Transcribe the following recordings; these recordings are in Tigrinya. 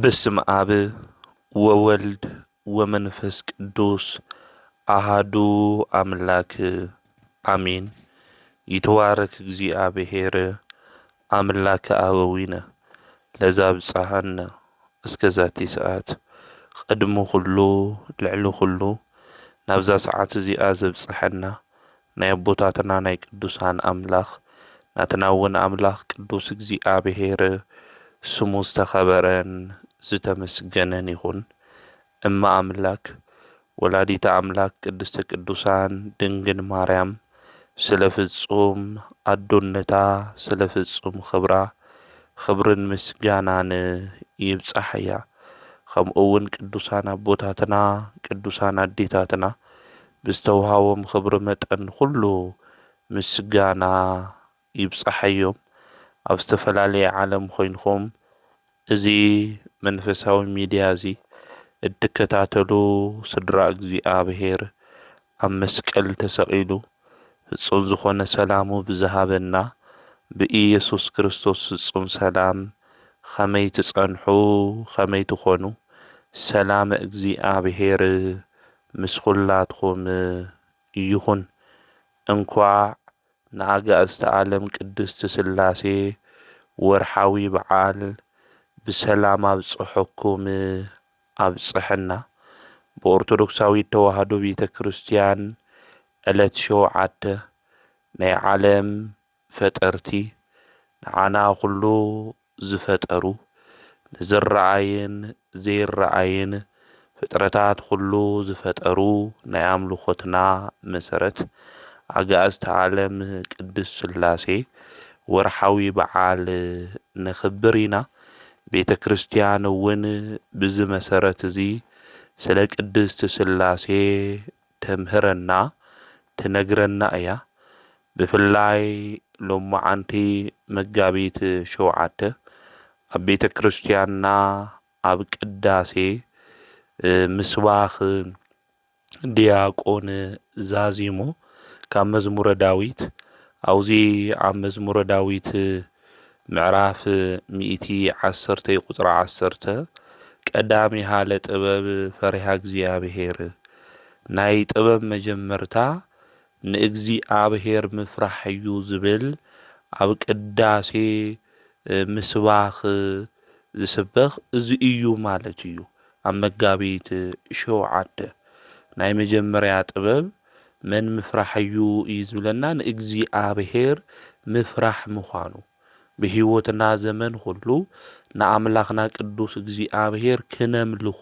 በስመ አብ ወወልድ ወመንፈስ ቅዱስ አሃዱ አምላክ አሜን። ይትባረክ እግዚአብሔር አምላከ አበዊነ ለዘአብጽሐነ እስከ ዛቲ ሰዓት ቅድሚ ኩሉ ልዕሊ ኩሉ ናብዛ ሰዓት እዚኣ ዘብጽሐና ናይ አቦታትና ናይ ቅዱሳን አምላኽ ናትና እውን አምላኽ ቅዱስ እግዚአብሔር ስሙ ዝተኸበረን ዝተመስገነን ይኹን። እማ አምላክ ወላዲተ አምላክ ቅድስተ ቅዱሳን ድንግል ማርያም ስለ ፍጹም አዶነታ ስለ ፍጹም ክብራ ክብርን ምስጋናን ይብጻሕያ። ከምኡ እውን ቅዱሳን አቦታትና ቅዱሳን አዴታትና ብዝተውሃቦም ክብሪ መጠን ኩሉ ምስጋና ይብጻሕዮም። ኣብ ዝተፈላለየ ዓለም ኮይንኩም እዚ መንፈሳዊ ሚድያ እዚ እትከታተሉ ስድራ እግዚአብሔር ኣብ መስቀል ተሰቂሉ ፍጹም ዝኾነ ሰላሙ ብዝሃበና ብኢየሱስ ክርስቶስ ፍጹም ሰላም ከመይ ትጸንሑ ከመይ ትኾኑ ሰላም እግዚአብሔር ምስ ኩላትኩም ይኹን። እንኳዕ ንኣጋእዝተ ዓለም ቅድስቲ ስላሴ ወርሓዊ በዓል ብሰላም ኣብጽሐኩም ኣብጽሐና። ብኦርቶዶክሳዊት ተዋህዶ ቤተ ክርስቲያን ዕለት 7 ናይ ዓለም ፈጠርቲ ንዓና ኩሉ ዝፈጠሩ ንዝረአይን ዘይረአይን ፍጥረታት ኩሉ ዝፈጠሩ ናይ ኣምልኾትና መሰረት ኣጋእዝተ ዓለም ቅድስት ስላሴ ወርሓዊ በዓል ነኽብር ኢና። ቤተ ክርስቲያን እውን ብዚ መሰረት እዚ ስለ ቅድስቲ ስላሴ ተምህረና ትነግረና እያ። ብፍላይ ሎማዓንቲ መጋቢት 7 ኣብ ቤተ ክርስቲያንና ኣብ ቅዳሴ ምስባኽ ዲያቆን ዛዚሞ ካብ መዝሙረ ዳዊት አውዚ ኣብ መዝሙረ ዳዊት ምዕራፍ 110 ቁጥሪ 10 ቀዳሚ ሃለ ጥበብ ፈሪሃ እግዚአብሔር ናይ ጥበብ መጀመርታ ንእግዚአብሔር ምፍራሕ እዩ ዝብል ኣብ ቅዳሴ ምስባኽ ዝስበኽ እዚ እዩ ማለት እዩ። ኣብ መጋቢት 7 ናይ መጀመርያ ጥበብ መን ምፍራሕ እዩ ዝብለና ንእግዚአብሔር ምፍራሕ ምዃኑ ብህይወትና ዘመን ሁሉ ንኣምላኽና ቅዱስ እግዚአብሔር ክነምልኾ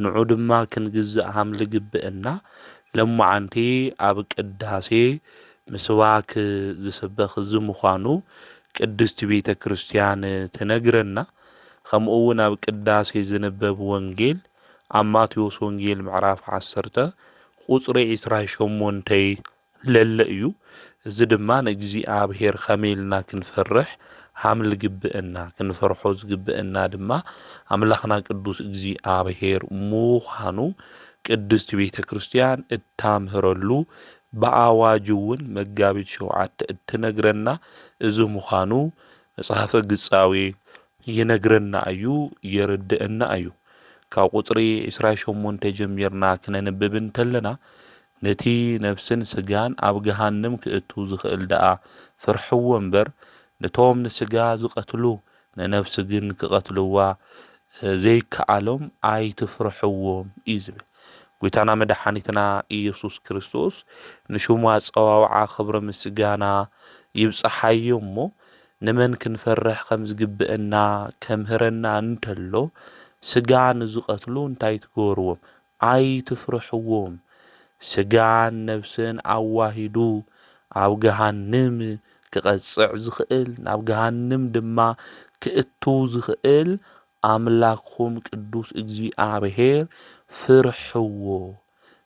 ንዑ ድማ ክንግዛእ ልግብአና ሎማዓንቲ ኣብ ቅዳሴ ምስባክ ዝስበኽ እዚ ምዃኑ ቅድስቲ ቤተ ክርስቲያን ትነግረና። ከምኡ እውን ኣብ ቅዳሴ ዝንበብ ወንጌል ኣብ ማቴዎስ ወንጌል ምዕራፍ 10 ቁጽሪ 28 ለለ እዩ። እዚ ድማ ንእግዚአብሔር ከመይልና ክንፈርሕ ሃምል ግብአና ክንፈርሖ ዝግብአና ድማ ኣምላኽና ቅዱስ እግዚአብሔር ምዃኑ ቅድስቲ ቤተ ክርስቲያን እታምህረሉ ብኣዋጅ እውን መጋቢት 7 እትነግረና እዚ ምዃኑ መጽሓፈ ግጻዌ ይነግረና እዩ የርድአና እዩ። ካብ ቁጽሪ 28 ጀሚርና ክነንብብ እንተለና ነቲ ነፍስን ስጋን ኣብ ገሃንም ክእቱ ዝኽእል ደኣ ፍርሕዎ እምበር ነቶም ንስጋ ዝቐትሉ ንነፍሲ ግን ክቐትልዋ ዘይከኣሎም ኣይትፍርሕዎም እዩ ዝብል ጎይታና መድሓኒትና ኢየሱስ ክርስቶስ ንሽሙ ኣጸዋውዓ ክብሪ ምስጋና ይብጽሓዮ እሞ ንመን ክንፈርሕ ከም ዝግብአና ከምህረና እንተሎ ስጋ ንዝቐትሉ እንታይ ትገብርዎም ኣይትፍርሕዎም። ስጋን ነፍስን ኣዋሂዱ ኣብ ገሃንም ክቐጽዕ ዝኽእል ናብ ገሃንም ድማ ክእቱ ዝኽእል ኣምላኽኩም ቅዱስ እግዚአብሔር ፍርሕዎ።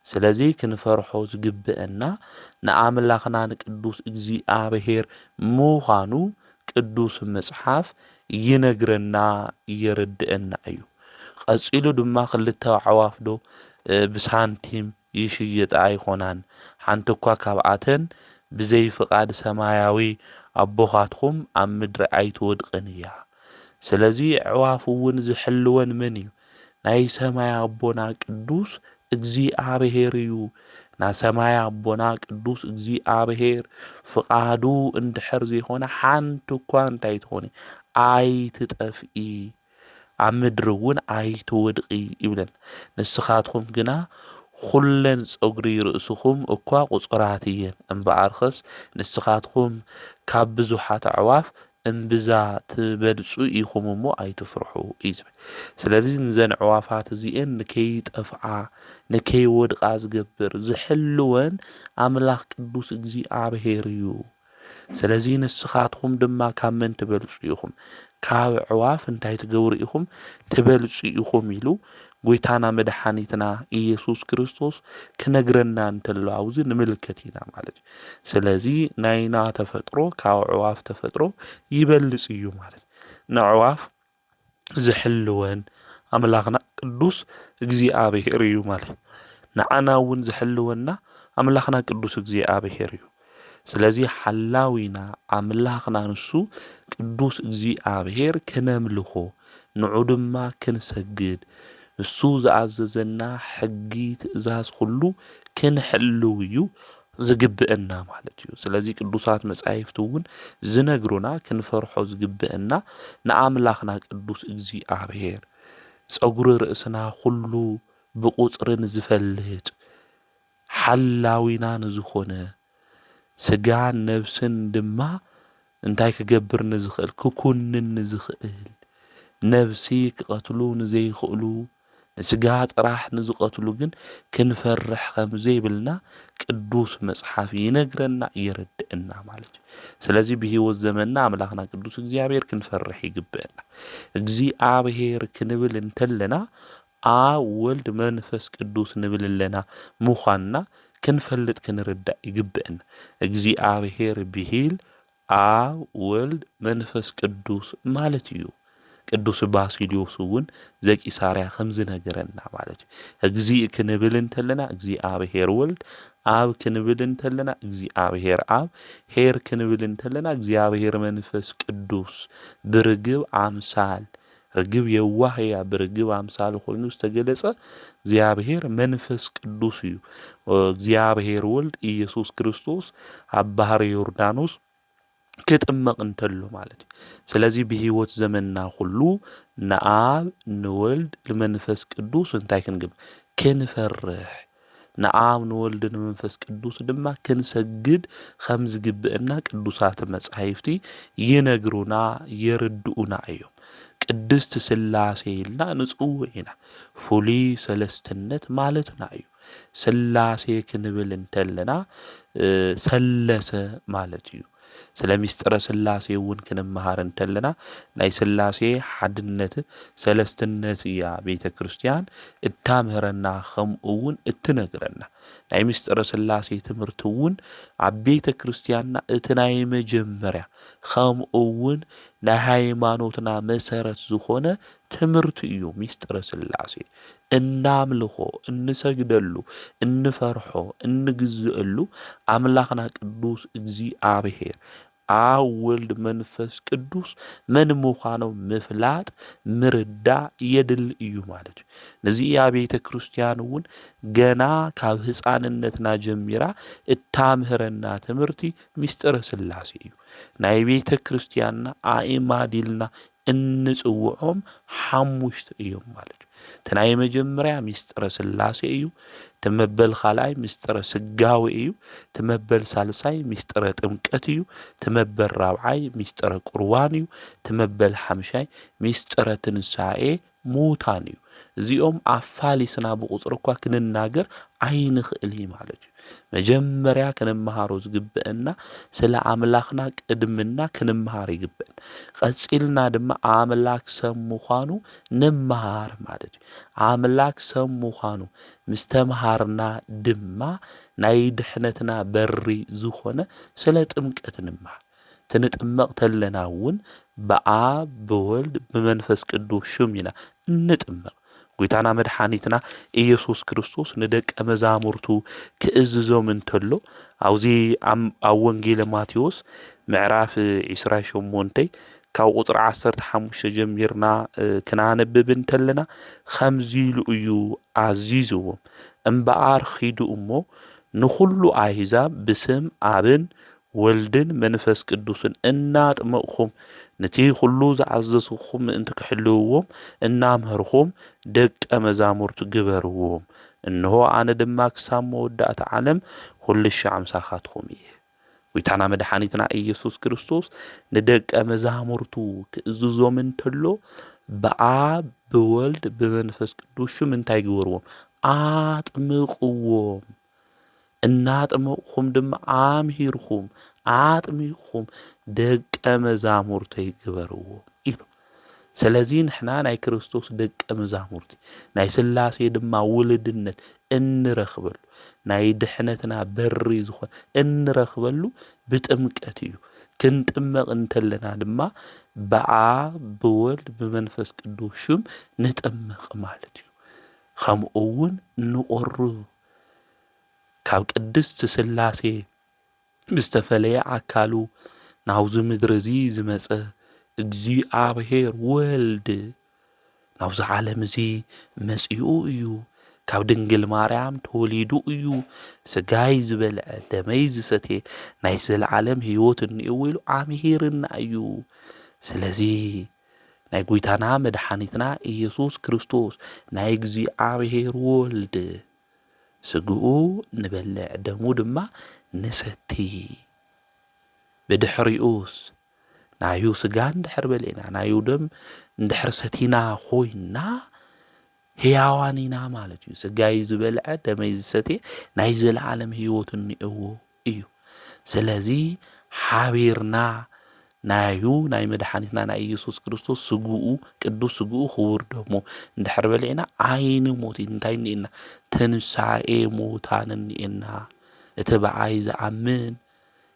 ስለዚ ክንፈርሖ ዝግብአና ንኣምላኽና ንቅዱስ እግዚአብሔር ምዃኑ ቅዱስ መጽሓፍ ይነግረና የርድአና እዩ። ቀጺሉ ድማ ክልተ ኣዕዋፍዶ ብሳንቲም ይሽየጣ ኣይኮናን ሓንቲ እኳ ካብኣተን ብዘይ ፍቃድ ሰማያዊ ኣቦኻትኩም ኣብ ምድሪ ኣይትወድቅን እያ። ስለዚህ ዕዋፍ እውን ዝሕልወን መን እዩ ናይ ሰማይ ኣቦና ቅዱስ እግዚአብሔር እዩ ናይ ሰማይ ኣቦና ቅዱስ እግዚአብሔር ፍቃዱ እንድሕር ዘይኮነ ሓንቲ እኳ እንታይ ትኾነ ኣይትጠፍኢ ኣብ ምድሪ እውን ኣይትወድቂ ይብለን ንስኻትኩም ግና ኩለን ፀጉሪ ርእስኩም እኳ ቁፅራት እየን እምበኣርኸስ ንስኻትኩም ካብ ብዙሓት ኣዕዋፍ እምብዛ ትበልፁ ኢኹም እሞ ኣይትፍርሑ እዩ ዝብል ስለዚ ንዘን ዕዋፋት እዚአን ንከይጠፍኣ ንከይወድቃ ዝገብር ዝሕልወን ኣምላኽ ቅዱስ እግዚአብሔር እዩ ስለዚ ንስኻትኩም ድማ ካብ መን ትበልፁ ኢኹም ካብ ዕዋፍ እንታይ ትገብሩ ኢኹም ትበልፁ ኢኹም ኢሉ ጎይታና መድኃኒትና ኢየሱስ ክርስቶስ ክነግረና እንተሎ ኣብዚ ንምልከት ኢና ማለት እዩ ስለዚ ናይና ተፈጥሮ ካብ ዕዋፍ ተፈጥሮ ይበልፅ እዩ ማለት ንዕዋፍ ዝሕልወን ኣምላኽና ቅዱስ እግዚአብሔር እዩ ማለት ንዓና እውን ዝሕልወና ኣምላኽና ቅዱስ እግዚአብሔር እዩ ስለዚ ሓላዊና ኣምላኽና ንሱ ቅዱስ እግዚአብሔር ክነምልኾ ንዑ ድማ ክንሰግድ እሱ ዝኣዘዘና ሕጊ ትእዛዝ ኩሉ ክንሕልው እዩ ዝግብአና ማለት እዩ ስለዚ ቅዱሳት መጻሕፍቲ እውን ዝነግሩና ክንፈርሖ ዝግብአና ንኣምላኽና ቅዱስ እግዚአብሔር ፀጉሪ ርእስና ኩሉ ብቁፅርን ዝፈልጥ ሓላዊና ንዝኾነ ስጋን ነብስን ድማ እንታይ ክገብር ንዝኽእል ክኩንን ንዝኽእል ነብሲ ክቐትሉ ንዘይኽእሉ ንስጋ ጥራሕ ንዝቐትሉ ግን ክንፈርሕ ከም ዘይብልና ቅዱስ መጽሓፍ ይነግረና ይረድእና ማለት እዩ ስለዚ ብሂወት ዘመንና ኣምላኽና ቅዱስ እግዚአብሔር ክንፈርሕ ይግብአና እግዚአብሔር ክንብል እንተለና ኣብ ወልድ መንፈስ ቅዱስ ንብል ኣለና ምዃንና ክንፈልጥ ክንርዳእ ይግብአና እግዚአብሔር ብሂል ኣብ ወልድ መንፈስ ቅዱስ ማለት እዩ ቅዱስ ባሲልዮስ እውን ዘቂሳርያ ከምዝ ነገረና ማለት እዩ እግዚእ ክንብል እንተለና እግዚአብሔር ወልድ ኣብ ክንብል እንተለና እግዚአብሔር ኣብ ሄር ክንብል እንተለና እግዚአብሔር መንፈስ ቅዱስ ብርግብ ኣምሳል ርግብ የዋህ እያ ብርግብ ኣምሳል ኮይኑ ዝተገለጸ እግዚአብሔር መንፈስ ቅዱስ እዩ እግዚአብሔር ወልድ ኢየሱስ ክርስቶስ ኣብ ባህሪ ዮርዳኖስ ክጥመቕ እንተሎ ማለት እዩ ስለዚ ብሂወት ዘመንና ሁሉ ንኣብ ንወልድ ንመንፈስ ቅዱስ እንታይ ክንግበር ክንፈርሕ ንኣብ ንወልድ ንመንፈስ ቅዱስ ድማ ክንሰግድ ከም ዝግብአና ቅዱሳት መጻሕፍቲ ይነግሩና የርድኡና እዮም ቅድስት ስላሴ ኢልና ንጽውዕ ኢና ፍሉይ ሰለስትነት ማለትና እዩ ስላሴ ክንብል እንተለና ሰለሰ ማለት እዩ ስለ ምስጢረ ስላሴ እውን ክንመሃር እንተለና ናይ ስላሴ ሓድነት ሰለስትነት እያ ቤተ ክርስቲያን እታምህረና ከምኡ እውን እትነግረና ናይ ምስጢረ ስላሴ ትምህርቲ እውን ኣብ ቤተ ክርስቲያንና እቲ ናይ መጀመርያ ከምኡ እውን ናይ ሃይማኖትና መሰረት ዝኾነ ትምህርቲ እዩ ምስጢረ ስላሴ እናምልኾ እንሰግደሉ እንፈርሖ እንግዝአሉ ኣምላኽና ቅዱስ እግዚአብሔር ኣብ ወልድ መንፈስ ቅዱስ መን ምዃኑ ምፍላጥ ምርዳእ የድል እዩ ማለት እዩ ነዚ ቤተ ክርስቲያን እውን ገና ካብ ህፃንነትና ጀሚራ እታምህረና ትምህርቲ ምስጢረ ስላሴ እዩ ናይ ቤተ ክርስቲያንና ኣእማዲልና እንጽውዖም ሓሙሽተ እዮም ማለት እዩ ተናይ መጀመርያ ምስጢረ ስላሴ እዩ ተመበል ካልኣይ ምስጢረ ስጋዊ እዩ ተመበል ሳልሳይ ምስጢረ ጥምቀት እዩ ተመበል ራብዓይ ምስጢረ ቁርባን እዩ ተመበል ሓምሻይ ምስጢረ ትንሳኤ ሙታን እዩ እዚኦም ኣፋሊስና ብቁፅሪ እኳ ክንናገር ኣይንኽእል ማለት እዩ መጀመርያ ክንመሃሮ ዝግብአና ስለ ኣምላኽና ቅድምና ክንመሃር ይግብአና ቀፂልና ድማ ኣምላኽ ሰብ ምዃኑ ንመሃር ማለት እዩ ኣምላኽ ሰብ ምዃኑ ምስተምሃርና ድማ ናይ ድሕነትና በሪ ዝኾነ ስለ ጥምቀት ንመሃር ትንጥመቕ ተለና እውን ብኣብ ብወልድ ብመንፈስ ቅዱስ ሽም ኢና እንጥመቕ ጎይታና መድኃኒትና ኢየሱስ ክርስቶስ ንደቀ መዛሙርቱ ክእዝዞም እንተሎ ኣብዚ ኣብ ወንጌል ማቴዎስ ምዕራፍ 28 ካብ ቁጥሪ 15 ጀሚርና ክናነብብ እንተለና ከምዚ ኢሉ እዩ ኣዚዝዎም እምበኣር ኺዱ እሞ ንኹሉ ኣሕዛብ ብስም ኣብን ወልድን መንፈስ ቅዱስን እናጥመቕኹም ነቲ ኩሉ ዝዓዘዝኹም ምእንቲ ክሕልውዎም እናምሃርኹም ደቀ መዛሙርቱ ግበርዎም እንሆ ኣነ ድማ ክሳብ መወዳእታ ዓለም ኩልሻዕ ምሳኻትኩም እየ። ጎይታና መድሓኒትና ኢየሱስ ክርስቶስ ንደቀ መዛሙርቱ ክእዝዞም እንተሎ ብኣብ ብወልድ ብመንፈስ ቅዱስ ሽም እንታይ ግበርዎም? ኣጥምቕዎም። እናጥመቕኹም ድማ ኣምሂርኹም ኣጥሚቕኹም ደቀ መዛሙርተይ ግበርዎም ኢሉ። ስለዚ ንሕና ናይ ክርስቶስ ደቀ መዛሙርቲ ናይ ስላሴ ድማ ውልድነት እንረኽበሉ ናይ ድሕነትና በሪ ዝኾነ እንረኽበሉ ብጥምቀት እዩ። ክንጥመቕ እንተለና ድማ ብኣብ ብወልድ ብመንፈስ ቅዱስ ሽም ንጥመቕ ማለት እዩ። ከምኡ እውን ንቆርብ ካብ ቅድስቲ ስላሴ ብዝተፈለየ ኣካሉ ናብዚ ምድሪ እዚ ዝመፀ እግዚአብሔር ወልድ ናብዚ ዓለም እዚ መጺኡ እዩ። ካብ ድንግል ማርያም ተወሊዱ እዩ። ስጋይ ዝበልዐ ደመይ ዝሰትየ ናይ ዘለዓለም ህይወት እኒአዎ ኢሉ ኣምሂርና እዩ። ስለዚ ናይ ጎይታና መድሓኒትና ኢየሱስ ክርስቶስ ናይ እግዚአብሔር ወልድ ስግኡ ንበልዕ ደሙ ድማ ንሰቲ ብድሕሪኡስ ናዩ ስጋ እንድሕር በሊዕና ናዩ ደም እንድሕር ሰቲና ኾይና ሕያዋን ኢና ማለት እዩ። ስጋይ ዝበልዐ ደመይ ዝሰትየ ናይ ዘለዓለም ህይወት እኒአዎ እዩ። ስለዚ ሓቢርና ናዩ ናይ መድሓኒትና ናይ ኢየሱስ ክርስቶስ ስግኡ ቅዱስ ስግኡ ክቡር ደሙ እንድሕር በሊዕና ኣይንሞት እንታይ እኒአና? ትንሳኤ ሙታን እኒአና። እቲ በኣይ ዝኣምን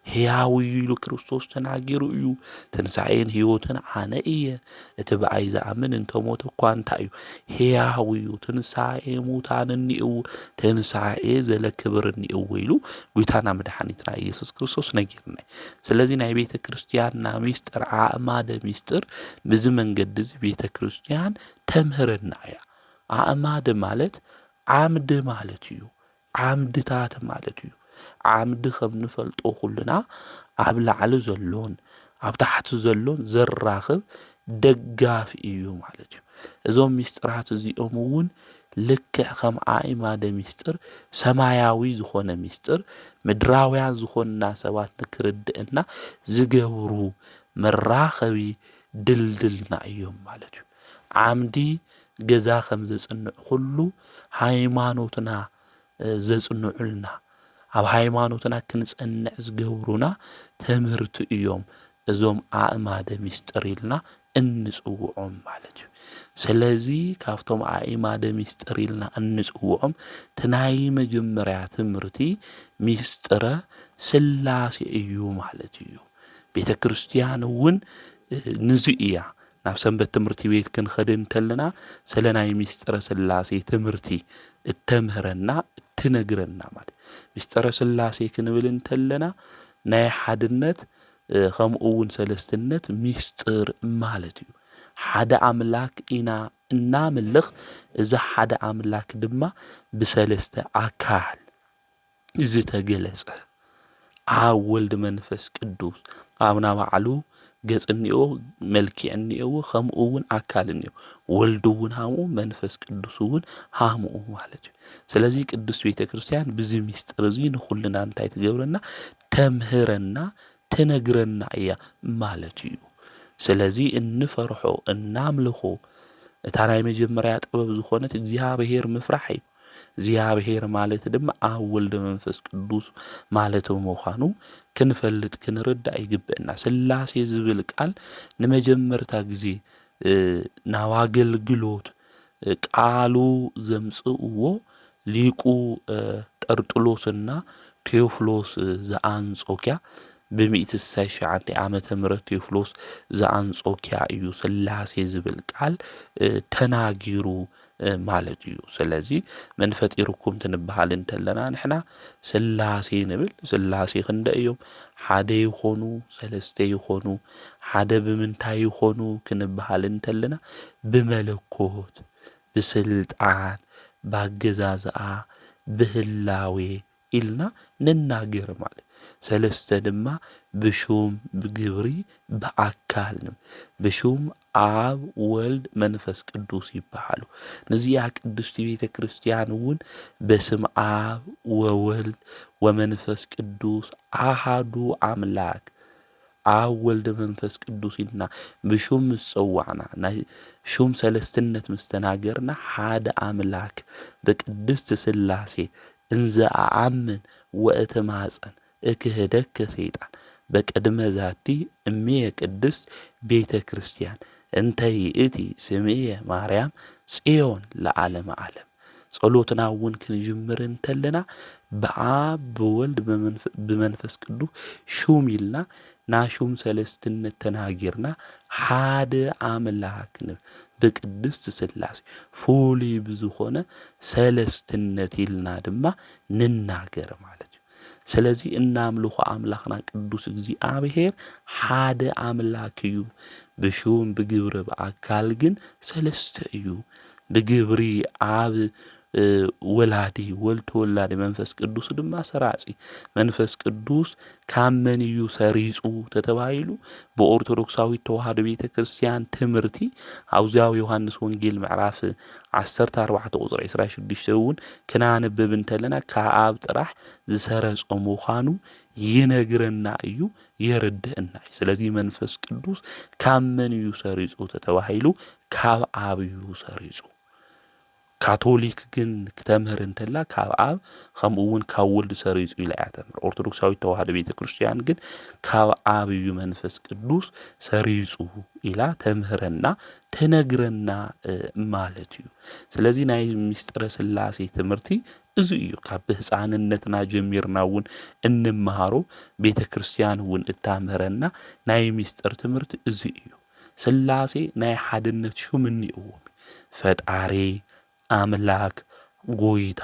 ሕያው እዩ ኢሉ ክርስቶስ ተናጊሩ እዩ። ትንሳኤን ህይወትን ኣነ እየ። እቲ በኣይ ዝኣምን እንተሞተ እኳ እንታይ እዩ? ሕያው እዩ። ትንሳኤ ሙታን እኒአዎ ትንሳኤ ዘለክብር እኒአዎ ኢሉ ጎይታና መድሓኒትና ኢየሱስ ክርስቶስ ነጊርና። ስለዚ ናይ ቤተ ክርስቲያንና ሚስጥር ኣእማደ ሚስጥር ብዚ መንገዲ እዚ ቤተ ክርስቲያን ተምህረና እያ። ኣእማደ ማለት ዓምዲ ማለት እዩ። ዓምድታት ማለት እዩ። ዓምዲ ከም ንፈልጦ ኩልና ኣብ ላዕሊ ዘሎን ኣብ ታሕቲ ዘሎን ዘራኽብ ደጋፊ እዩ ማለት እዩ። እዞም ሚስጥራት እዚኦም እውን ልክዕ ከም ኣእማደ ሚስጥር ሰማያዊ ዝኾነ ሚስጥር ምድራውያን ዝኾንና ሰባት ንክርድአና ዝገብሩ መራኸቢ ድልድልና እዮም ማለት እዩ። ዓምዲ ገዛ ከም ዘጽንዕ ኩሉ ሃይማኖትና ዘጽንዑልና ኣብ ሃይማኖትና ክንጸንዕ ዝገብሩና ትምህርቲ እዮም እዞም ኣእማደ ሚስጥር ኢልና እንጽውዖም ማለት እዩ። ስለዚ ካብቶም ኣእማደ ሚስጥር ኢልና እንጽውዖም ትናይ መጀመርያ ትምህርቲ ሚስጥረ ስላሴ እዩ ማለት እዩ። ቤተ ክርስቲያን እውን ንዚ እያ ናብ ሰንበት ትምህርቲ ቤት ክንኸድ እንተለና ስለ ናይ ሚስጥረ ስላሴ ትምህርቲ እተምህረና እትነግረና ማለት ሚስጥረ ስላሴ ክንብል እንተለና ናይ ሓድነት ከምኡ እውን ሰለስትነት ሚስጥር ማለት እዩ። ሓደ ኣምላክ ኢና እናምልኽ እዚ ሓደ ኣምላክ ድማ ብሰለስተ ኣካል ዝተገለጸ ኣብ ወልድ መንፈስ ቅዱስ ኣብና ባዕሉ ገጽ እኒአዎ መልክዕ እኒአዎ ከምኡ እውን ኣካል እኒአዎ ወልድ እውን ሃምኡ መንፈስ ቅዱስ እውን ሃምኡ ማለት እዩ። ስለዚ ቅዱስ ቤተ ክርስቲያን ብዚ ሚስጥር እዚ ንኹልና እንታይ ትገብረና? ተምህረና ትነግረና እያ ማለት እዩ። ስለዚ እንፈርሖ እናምልኾ እታ ናይ መጀመርያ ጥበብ ዝኾነት እግዚአብሔር ምፍራሕ እዩ። እግዚአብሔር ማለት ድማ ኣብ ወልድ መንፈስ ቅዱስ ማለት ምዃኑ ክንፈልጥ ክንርዳእ ይግብአና። ስላሴ ዝብል ቃል ንመጀመርታ ግዜ ናብ ኣገልግሎት ቃሉ ዘምጽእዎ ሊቁ ጠርጥሎስና ቴዎፍሎስ ዘአንጾኪያ ብ169 ዓመተ ምህረት ቴዎፍሎስ ዘአንጾኪያ እዩ ስላሴ ዝብል ቃል ተናጊሩ ማለት እዩ። ስለዚ መን ፈጢርኩም ክንበሃል እንተለና ንሕና ስላሴ ንብል። ስላሴ ክንደይ እዮም? ሓደ ይኾኑ ሰለስተ ይኾኑ ሓደ ብምንታይ ይኾኑ ክንበሃል እንተለና ብመለኮት፣ ብስልጣን፣ ባገዛዝኣ፣ ብህላዌ ኢልና ንናገር ማለት። ሰለስተ ድማ ብሹም ብግብሪ ብኣካል ብሹም አብ ወልድ መንፈስ ቅዱስ ይበሃሉ። ነዚኣ ቅድስቲ ቤተ ክርስቲያን እውን በስም አብ ወወልድ ወመንፈስ ቅዱስ አሃዱ አምላክ አብ ወልድ መንፈስ ቅዱስ ኢልና ብሹም ምጽዋዕና ናይ ሹም ሰለስትነት ምስተናገርና ሓደ አምላክ በቅድስት ስላሴ እንዘ አአምን ወእትማጸን እክህደከ ሰይጣን በቅድመ ዛቲ እምየ ቅድስት ቤተ ክርስቲያን እንተ ይእቲ ስምየ ማርያም ጽዮን ለዓለመ ዓለም። ጸሎትና እውን ክንጅምር እንተለና በአብ በወልድ በመንፈስ ቅዱስ ሹም ኢልና ናሹም ሰለስትነት ተናጊርና ሓደ አምላክ በቅድስት ስላሴ ፍሉይ ብዝኾነ ሰለስትነት ኢልና ድማ ንናገር ማለት እዩ። ስለዚ እናምልኾ አምላኽና ቅዱስ እግዚአብሔር ሓደ አምላክ እዩ። ብሹም ብግብሪ ብኣካል ግን ሰለስተ እዩ። ብግብሪ አብ ወላዲ ወልድ ተወላዲ መንፈስ ቅዱስ ድማ ሰራጺ መንፈስ ቅዱስ ካብ መን እዩ ሰሪጹ ተተባሂሉ ብኦርቶዶክሳዊት ተዋህዶ ቤተ ክርስቲያን ትምህርቲ አብዚያው ዮሐንስ ወንጌል ምዕራፍ 14 ቁጥሪ 26 እውን ክናንብብ እንተለና ከአብ ጥራሕ ዝሰረጾ ምዃኑ ይነግረና እዩ የርድአና እዩ። ስለዚ መንፈስ ቅዱስ ካብ መን እዩ ሰሪጹ ተተባሂሉ ካብ አብ እዩ ሰሪጹ። ካቶሊክ ግን ክተምህር እንተላ ካብ አብ ከምኡ እውን ካብ ወልድ ሰሪጹ ኢላ እያ ተምህር። ኦርቶዶክሳዊት ተዋህዶ ቤተ ክርስቲያን ግን ካብ አብ እዩ መንፈስ ቅዱስ ሰሪጹ ኢላ ተምህረና ተነግረና ማለት እዩ። ስለዚ ናይ ምስጢረ ስላሴ ትምህርቲ እዚ እዩ። ካብ ህፃንነትና ጀሚርና እውን እንመሃሮ ቤተ ክርስቲያን እውን እታምህረና ናይ ምስጢር ትምህርቲ እዚ እዩ። ስላሴ ናይ ሓድነት ሹም እኒእዎም ፈጣሪ አምላክ ጎይታ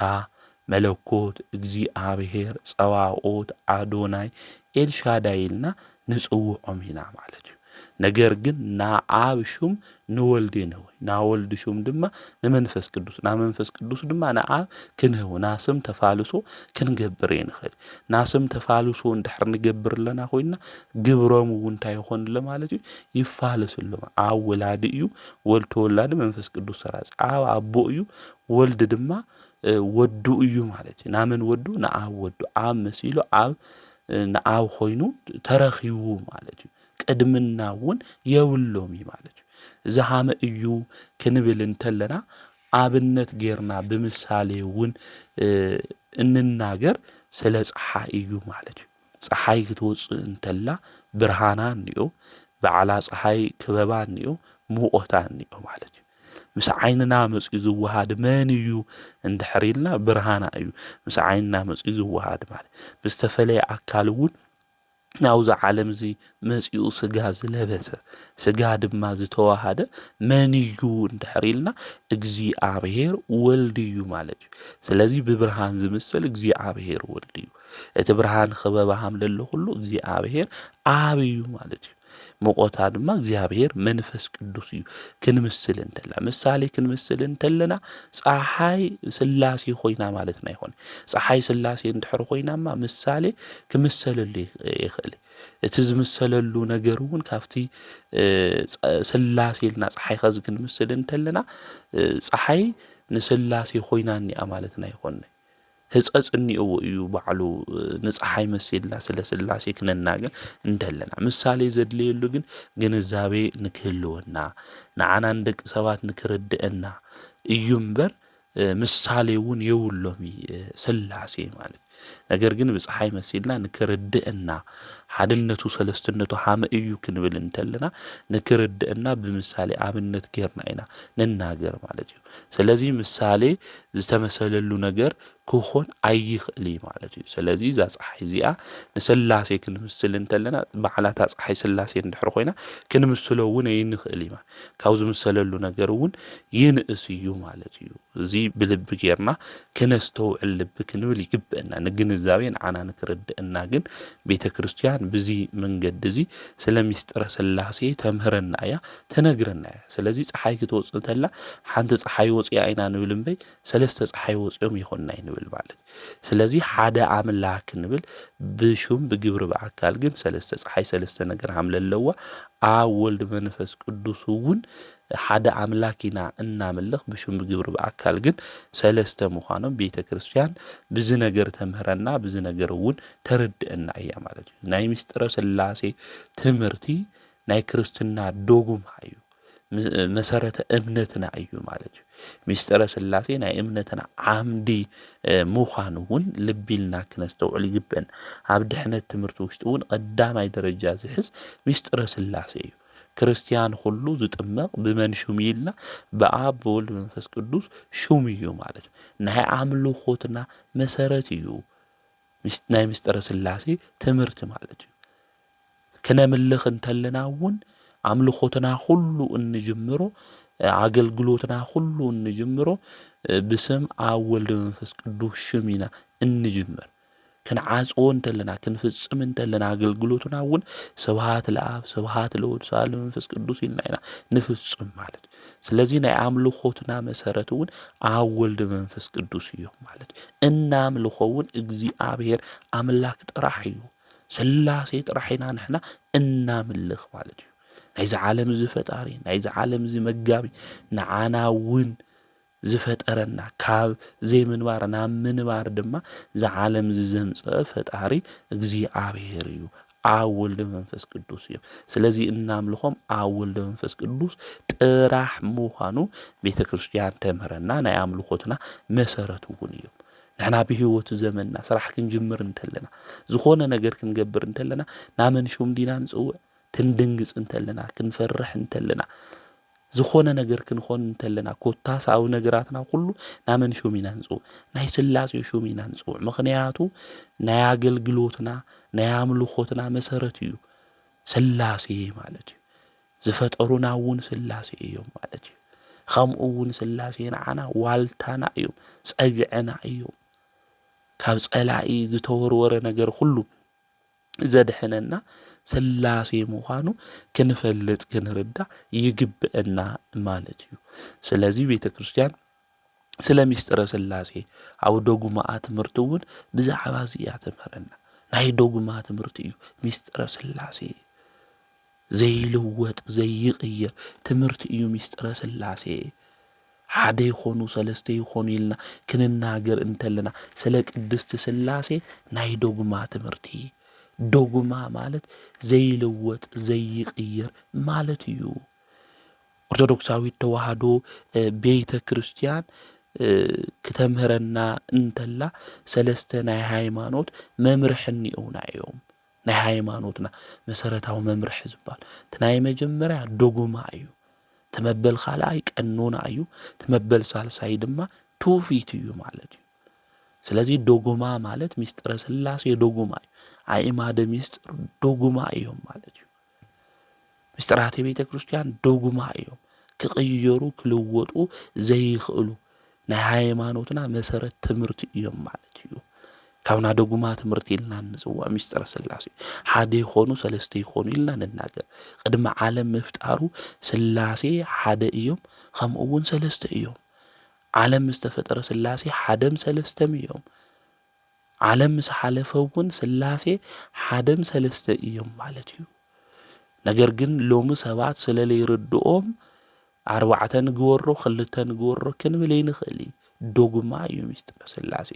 መለኮት እግዚአብሔር ጸዋኦት አዶናይ ኤልሻዳይ ኢልና ንጽውዖም ኢና ማለት እዩ። ነገር ግን ንአብ ሹም ንወልድ የነውይ ናወልድ ሹም ድማ ንመንፈስ ቅዱስ ናመንፈስ ቅዱስ ድማ ንአብ ክንህቦ ናስም ተፋልሶ ክንገብር ንኽእል። ናስም ተፋልሶ እንድሕር ንገብር ለና ኮይና ግብሮም እውን እንታይ ይኾን ማለት እዩ ይፋለስሎም። አብ ወላዲ እዩ ወልድ ተወላዲ መንፈስ ቅዱስ ሰራጺ አብ አቦ እዩ ወልድ ድማ ወዱ እዩ ማለት እዩ። ናመን ወዱ ንአብ ወዱ አብ መሲሉ አብ ንአብ ኮይኑ ተረኺቡ ማለት እዩ። ቅድምና እውን የብሎም ማለት እዩ። ዝሃመ እዩ ክንብል እንተለና አብነት ጌርና ብምሳሌ እውን እንናገር ስለ ፀሓይ እዩ ማለት እዩ። ፀሓይ ክትወፅእ እንተላ ብርሃና እንዮ በዓላ ፀሓይ ክበባ እንዮ ሙቆታ እንዮ ማለት እዩ። ምስ ዓይንና መፅኡ ዝወሃድ መን እዩ እንድሕር ኢልና ብርሃና እዩ ምስ ዓይንና መፅኡ ዝወሃድ ማለት ብዝተፈለየ አካል እውን ናብዚ ዓለም እዚ መፅኡ ስጋ ዝለበሰ ስጋ ድማ ዝተዋሃደ መን እዩ እንድሕር ኢልና እግዚአብሔር ወልድ እዩ ማለት እዩ። ስለዚ ብብርሃን ዝምሰል እግዚአብሔር ወልድ እዩ። እቲ ብርሃን ክበባሃም ለሎ ኩሉ እግዚአብሔር አብ እዩ ማለት እዩ። ሙቆታ ድማ እግዚአብሔር መንፈስ ቅዱስ እዩ። ክንምስል እንተላ ምሳሌ ክንምስል እንተለና ፀሓይ ስላሴ ኮይና ማለት ና ይኾን። ፀሓይ ስላሴ እንድሕር ኮይናማ ምሳሌ ክምሰለሉ ይኽእል። እቲ ዝምሰለሉ ነገር እውን ካብቲ ስላሴ ኢልና ፀሓይ ከዚ ክንምስል እንተለና ፀሓይ ንስላሴ ኮይና እኒኣ ማለት ና ይኾን። ህፀፅ እኒእዎ እዩ ባዕሉ ንፀሓይ መሲልና ስለ ስላሴ ክነናገር እንተለና ምሳሌ ዘድልየሉ ግን ግንዛቤ ንክህልወና ንዓና ንደቂ ሰባት ንክርድአና እዩ እምበር ምሳሌ እውን የብሎም ስላሴ ማለት ነገር ግን ብፀሓይ መሲልና ንክርድአና ሓድነቱ ሰለስትነቱ ሃመ እዩ ክንብል እንተለና ንክርድአና ብምሳሌ ኣብነት ጌርና ኢና ንናገር ማለት እዩ። ስለዚ ምሳሌ ዝተመሰለሉ ነገር ክኾን ኣይኽእል ማለት እዩ። ስለዚ እዛ ፀሓይ እዚኣ ንስላሴ ክንምስል እንተለና በዓላታ ፀሓይ ስላሴ እንድሕር ኮይና ክንምስሎ እውን ኣይንኽእል ኢና። ካብ ዝምሰለሉ ነገር እውን ይንእስ እዩ ማለት እዩ። እዚ ብልቢ ጌርና ክነስተውዕል ልቢ ክንብል ይግብአና። ንግንዛቤ ንዓና ንክርድአና ግን ቤተ ክርስቲያን በዚ መንገዲ እዚ ስለ ምስጢረ ስላሴ ተምህረና እያ ተነግረና እያ። ስለዚ ፀሓይ ክትወፅእ እንተላ ሓንቲ ፀሓይ ወፂኣ ኢና ንብል እምበይ ሰለስተ ፀሓይ ወፂኦም ይኾንና ንብል ማለት። ስለዚ ሓደ ኣምላክ ንብል ብሹም ብግብሪ በአካል ግን ሰለስተ ፀሓይ ሰለስተ ነገር ሃምለለዋ ኣብ ወልድ መንፈስ ቅዱስ እውን ሓደ ኣምላክ ኢና እናምልኽ ብሹም ብግብሪ በአካል ግን ሰለስተ ምዃኖም ቤተ ክርስቲያን ብዚ ነገር ተምህረና ብዚ ነገር እውን ተርድአና እያ ማለት እዩ። ናይ ምስጢረ ስላሴ ትምህርቲ ናይ ክርስትና ዶጉማ እዩ፣ መሰረተ እምነትና እዩ ማለት እዩ። ምስጢረ ስላሴ ናይ እምነትና ዓምዲ ምዃኑ እውን ልቢ ኢልና ክነስተውዕል ይግብአና። ኣብ ድሕነት ትምህርቲ ውሽጢ እውን ቀዳማይ ደረጃ ዝሕዝ ምስጢረ ስላሴ እዩ። ክርስቲያን ኩሉ ዝጥመቕ ብመን ሹም ኢልና ብኣብ ብወልድ መንፈስ ቅዱስ ሹም እዩ ማለት እዩ። ናይ ኣምልኾትና መሰረት እዩ ናይ ምስጢረ ስላሴ ትምህርቲ ማለት እዩ። ክነምልኽ እንተለና እውን ኣምልኾትና ኩሉ እንጅምሮ ኣገልግሎትና ኩሉ እንጅምሮ ብስም ኣብ ወልድ መንፈስ ቅዱስ ሽም ኢና እንጅምር። ክንዓጽዎ እንተለና ክንፍጽም እንተለና ኣገልግሎትና እውን ስብሃት ለኣብ ስብሃት ለወልድ ስብሃት ለመንፈስ ቅዱስ ኢልና ኢና ንፍጽም ማለት እዩ። ስለዚ ናይ ኣምልኾትና መሰረት እውን ኣብ ወልድ መንፈስ ቅዱስ እዩ ማለት እዩ። እናምልኾ እውን እግዚኣብሔር ኣምላክ ጥራሕ እዩ፣ ስላሴ ጥራሕ ኢና ንሕና እናምልኽ ማለት እዩ። ናይዚ ዓለም እዚ ፈጣሪ ናይዚ ዓለም እዚ መጋቢ ንዓና እውን ዝፈጠረና ካብ ዘይምንባር ናብ ምንባር ድማ ዝዓለም ዘምጽአ ፈጣሪ እግዚኣብሔር እዩ፣ ኣብ ወልድ መንፈስ ቅዱስ እዩ። ስለዚ እናምልኾም ኣብ ወልድ መንፈስ ቅዱስ ጥራሕ ምዃኑ ቤተ ክርስቲያን ተምህረና ናይ ኣምልኾትና መሰረት እውን እዩ። ንሕና ብህይወት ዘመንና ስራሕ ክንጅምር እንተለና ዝኾነ ነገር ክንገብር እንተለና ናመን ሹም ዲና ንጽውዕ ክንድንግጽ እንተለና ክንፈርሕ እንተለና ዝኾነ ነገር ክንኾን እንተለና ኮታስ ኣብ ነገራትና ኩሉ ናመን ሹም ኢና ንጽውዕ ናይ ስላሴ ሹም ኢና ንጽውዕ። ምክንያቱ ናይ ኣገልግሎትና ናይ ኣምልኾትና መሰረት እዩ ስላሴ ማለት እዩ። ዝፈጠሩና እውን ስላሴ እዮም ማለት እዩ። ከምኡ እውን ስላሴ ንዓና ዋልታና እዮም፣ ጸግዕና እዮም። ካብ ጸላኢ ዝተወርወረ ነገር ሁሉ ዘድሕነና ስላሴ ምዃኑ ክንፈልጥ ክንርዳእ ይግብአና ማለት እዩ። ስለዚ ቤተ ክርስቲያን ስለ ምስጢረ ስላሴ ኣብ ዶጉማኣ ትምህርቲ እውን ብዛዕባ እዚኣ ተምህረና። ናይ ዶጉማ ትምህርቲ እዩ ምስጢረ ስላሴ፣ ዘይልወጥ ዘይቕየር ትምህርቲ እዩ ምስጢረ ስላሴ። ሓደ ይኾኑ ሰለስተ ይኾኑ ኢልና ክንናገር እንተለና ስለ ቅድስቲ ስላሴ ናይ ዶጉማ ትምህርቲ። ዶጉማ ማለት ዘይልወጥ ዘይቕየር ማለት እዩ። ኦርቶዶክሳዊት ተዋህዶ ቤተ ክርስቲያን ክተምህረና እንተላ ሰለስተ ናይ ሃይማኖት መምርሒ እኒአውና እዮም። ናይ ሃይማኖትና መሰረታዊ መምርሒ ዝበሃል እቲ ናይ መጀመርያ ዶጉማ እዩ። ተመበል ካልኣይ ቀኖና እዩ። ተመበል ሳልሳይ ድማ ትውፊት እዩ ማለት እዩ። ስለዚ ዶጉማ ማለት ምስጢረ ስላሴ ዶጉማ እዩ። ኣእማደ ምስጢር ዶጉማ እዮም ማለት እዩ። ምስጢራት ቤተ ክርስቲያን ዶጉማ እዮም፣ ክቕየሩ ክልወጡ ዘይኽእሉ ናይ ሃይማኖትና መሰረት ትምህርቲ እዮም ማለት እዩ። ካብና ዶጉማ ትምህርቲ ኢልና ንጽዋዕ ምስጢረ ስላሴ ሓደ ይኾኑ ሰለስተ ይኾኑ ኢልና ንናገር። ቅድሚ ዓለም ምፍጣሩ ስላሴ ሓደ እዮም፣ ከምኡ እውን ሰለስተ እዮም። ዓለም ምስ ተፈጠረ ስላሴ ሓደም ሰለስተም እዮም። ዓለም ምስ ሓለፈ እውን ስላሴ ሓደም ሰለስተ እዮም ማለት እዩ። ነገር ግን ሎሚ ሰባት ስለለይርድኦም ኣርባዕተ ንግበሮ ክልተ ንግበሮ ክንብል ኣይንኽእል። ዶጉማ እዩ ምስጢረ ስላሴ።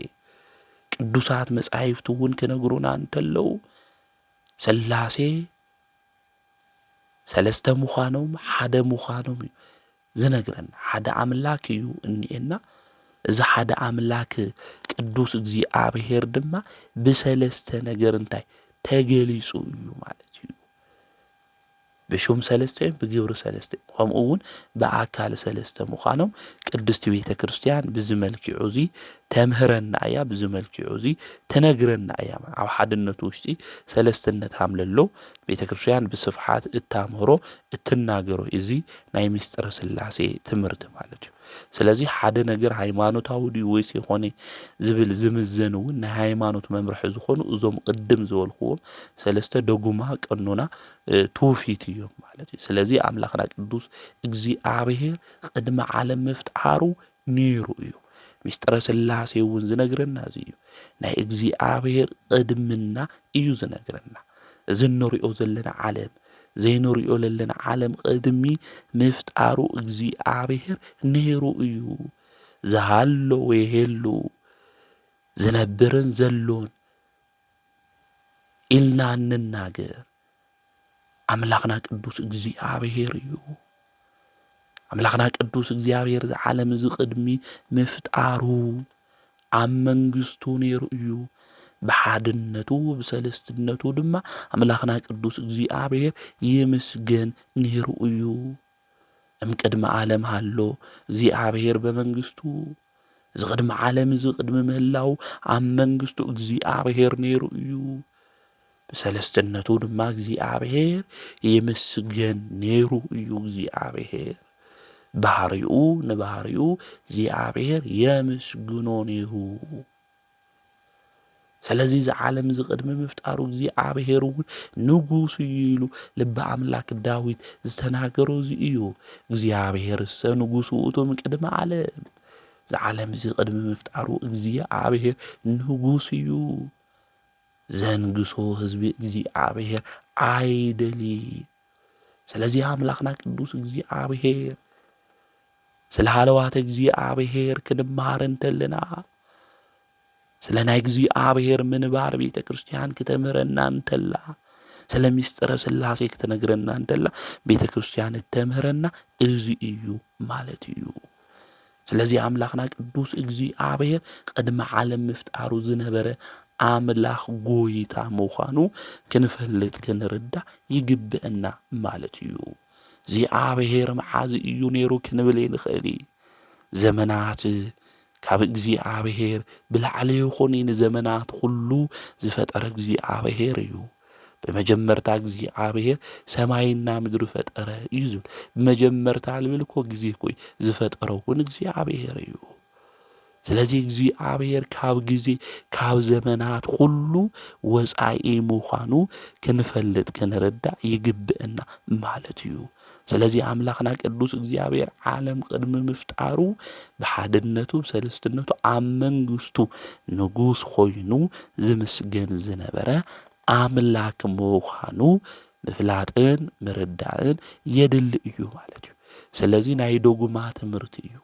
ቅዱሳት መጻሕፍቲ እውን ክነግሩና እንተለው ስላሴ ሰለስተ ምዃኖም ሓደ ምዃኖም እዩ ዝነግረና። ሓደ ኣምላክ እዩ እኒአና እዚ ሓደ ኣምላክ ቅዱስ እግዚኣብሔር ድማ ብሰለስተ ነገር እንታይ ተገሊጹ እዩ ማለት እዩ። ብሹም ሰለስተ እዮም፣ ብግብሪ ሰለስተ እዮም፣ ከምኡውን ብኣካል ሰለስተ ምዃኖም ቅድስቲ ቤተ ክርስቲያን ብዚ መልክዑ እዚ ተምህረና እያ፣ ብዚ መልክዑ እዚ ተነግረና እያ። ኣብ ሓድነቱ ውሽጢ ሰለስትነት ሃምለሎ ቤተ ክርስቲያን ብስፍሓት እታምህሮ እትናገሮ እዚ ናይ ምስጢረ ስላሴ ትምህርቲ ማለት እዩ። ስለዚ ሓደ ነገር ሃይማኖታዊ ድዩ ወይስ ይኾነ ዝብል ዝምዘን እውን ናይ ሃይማኖት መምርሒ ዝኾኑ እዞም ቅድም ዝበልኽዎም ሰለስተ ደጉማ ቀኖና ትውፊት እዮም ማለት እዩ። ስለዚ ኣምላኽና ቅዱስ እግዚኣብሔር ቅድሚ ዓለም ምፍጣሩ ነይሩ እዩ። ምስጢረ ስላሴ እውን ዝነግረና እዚ እዩ። ናይ እግዚኣብሔር ቅድምና እዩ ዝነግረና። እዚ እንሪኦ ዘለና ዓለም ዘይንሪኦ ዘለና ዓለም ቅድሚ ምፍጣሩ እግዚኣብሔር ነይሩ እዩ። ዝሃሎ ወይሄሉ ዝነብርን ዘሎን ኢልና እንናገር ኣምላኽና ቅዱስ እግዚኣብሔር እዩ። ኣምላኽና ቅዱስ እግዚኣብሔር ዝዓለም እዚ ቅድሚ ምፍጣሩ ኣብ መንግስቱ ነይሩ እዩ። ብሓድነቱ ብሰለስትነቱ ድማ ኣምላኽና ቅዱስ እግዚኣብሔር ይምስገን ነይሩ እዩ። እምቅድሚ ዓለም ሃሎ እግዚኣብሔር በመንግስቱ እዚ ቅድሚ ዓለም እዚ ቅድሚ ምህላው ኣብ መንግስቱ እግዚኣብሔር ነይሩ እዩ። ብሰለስትነቱ ድማ እግዚኣብሔር ይምስገን ነይሩ እዩ። እግዚኣብሔር ባህሪኡ ንባህሪኡ እግዚኣብሔር የምስግኖ ነይሩ። ስለዚ እዚ ዓለም እዚ ቅድሚ ምፍጣሩ እግዚኣብሔር እውን ንጉስ እዩ ኢሉ ልበ ኣምላክ ዳዊት ዝተናገሮ እዚ እዩ። እግዚኣብሔር እሰ ንጉስ ውእቱ እምቅድሚ ዓለም። እዚ ዓለም እዚ ቅድሚ ምፍጣሩ እግዚኣብሔር ንጉስ እዩ። ዘንግሶ ህዝቢ እግዚኣብሔር ኣይደሊ። ስለዚ ኣምላኽና ቅዱስ እግዚኣብሔር ስለ ሃለዋት እግዚኣብሔር ክንመሃር እንተለና ስለ ናይ እግዚኣብሔር ምንባር ቤተ ክርስቲያን ክተምህረና እንተላ ስለ ምስጢረ ስላሴ ክትነግረና እንተላ ቤተ ክርስቲያን እተምህረና እዚ እዩ ማለት እዩ። ስለዚ ኣምላኽና ቅዱስ እግዚኣብሔር ቅድሚ ዓለም ምፍጣሩ ዝነበረ ኣምላኽ ጎይታ ምዃኑ ክንፈልጥ ክንርዳእ ይግብአና ማለት እዩ። እግዚኣብሔር መዓዝ እዩ ነይሩ ክንብል ንኽእል ዘመናት ካብ እግዚኣብሔር ብላዕሊ ይኹን ንዘመናት ኩሉ ዝፈጠረ እግዚኣብሔር እዩ። ብመጀመርታ እግዚኣብሔር ሰማይና ምድሪ ፈጠረ እዩ ዝብል ብመጀመርታ ልብል እኮ ግዜ ኮይ ዝፈጠረ እውን እግዚኣብሔር እዩ። ስለዚ እግዚኣብሔር ካብ ግዜ ካብ ዘመናት ኩሉ ወፃኢ ምዃኑ ክንፈልጥ ክንርዳእ ይግብአና ማለት እዩ። ስለዚ ኣምላኽና ቅዱስ እግዚኣብሔር ዓለም ቅድሚ ምፍጣሩ ብሓድነቱ ብሰለስትነቱ ኣብ መንግስቱ ንጉስ ኮይኑ ዝምስገን ዝነበረ ኣምላክ ምዃኑ ምፍላጥን ምርዳእን የድሊ እዩ ማለት እዩ። ስለዚ ናይ ዶጉማ ትምህርቲ እዩ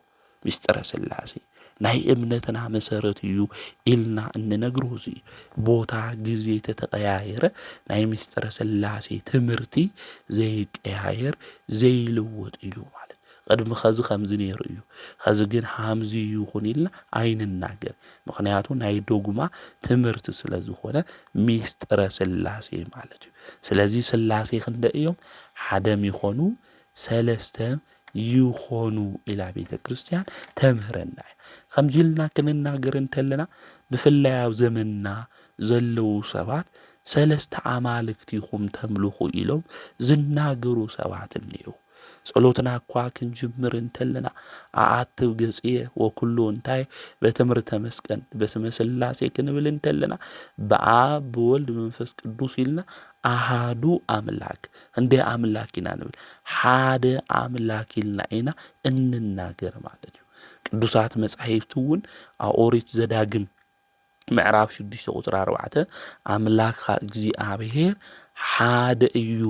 ምስጢረ ስላሴ ናይ እምነትና መሰረት እዩ ኢልና እንነግሮ እዚ ቦታ ግዜ ተተቀያየረ ናይ ምስጢረ ስላሴ ትምህርቲ ዘይቀያየር ዘይልወጥ እዩ ማለት ቅድሚ ኸዚ ከምዚ ነይሩ እዩ ኸዚ ግን ሃምዚ ይኹን ኢልና ኣይንናገር። ምክንያቱ ናይ ዶጉማ ትምህርቲ ስለ ዝኾነ ምስጢረ ስላሴ ማለት እዩ። ስለዚ ስላሴ ክንደይ እዮም? ሓደም ይኾኑ ሰለስተ ይኾኑ ኢላ ቤተ ክርስቲያን ተምህረና እያ። ከምዚ ኢልና ክንናገር እንተለና ብፍላይ ኣብ ዘመንና ዘለው ሰባት ሰለስተ ኣማልክቲ ኢኹም ተምልኹ ኢሎም ዝናገሩ ሰባት እኒአው። ጸሎትና እኳ ክንጅምር እንተለና ኣአትብ ገጽየ ወኩሉ እንታይ በትምህርተ መስቀል በስመ ስላሴ ክንብል እንተለና በአብ በወልድ መንፈስ ቅዱስ ኢልና አሃዱ አምላክ እንደ አምላክ ኢና ንብል ሓደ አምላክ ኢልና ኢና እንናገር ማለት እዩ። ቅዱሳት መጻሕፍት እውን ኦሪት ዘዳግም ምዕራፍ 6 ቁጥር 4 አምላክኻ እግዚአብሔር ሓደ እዩ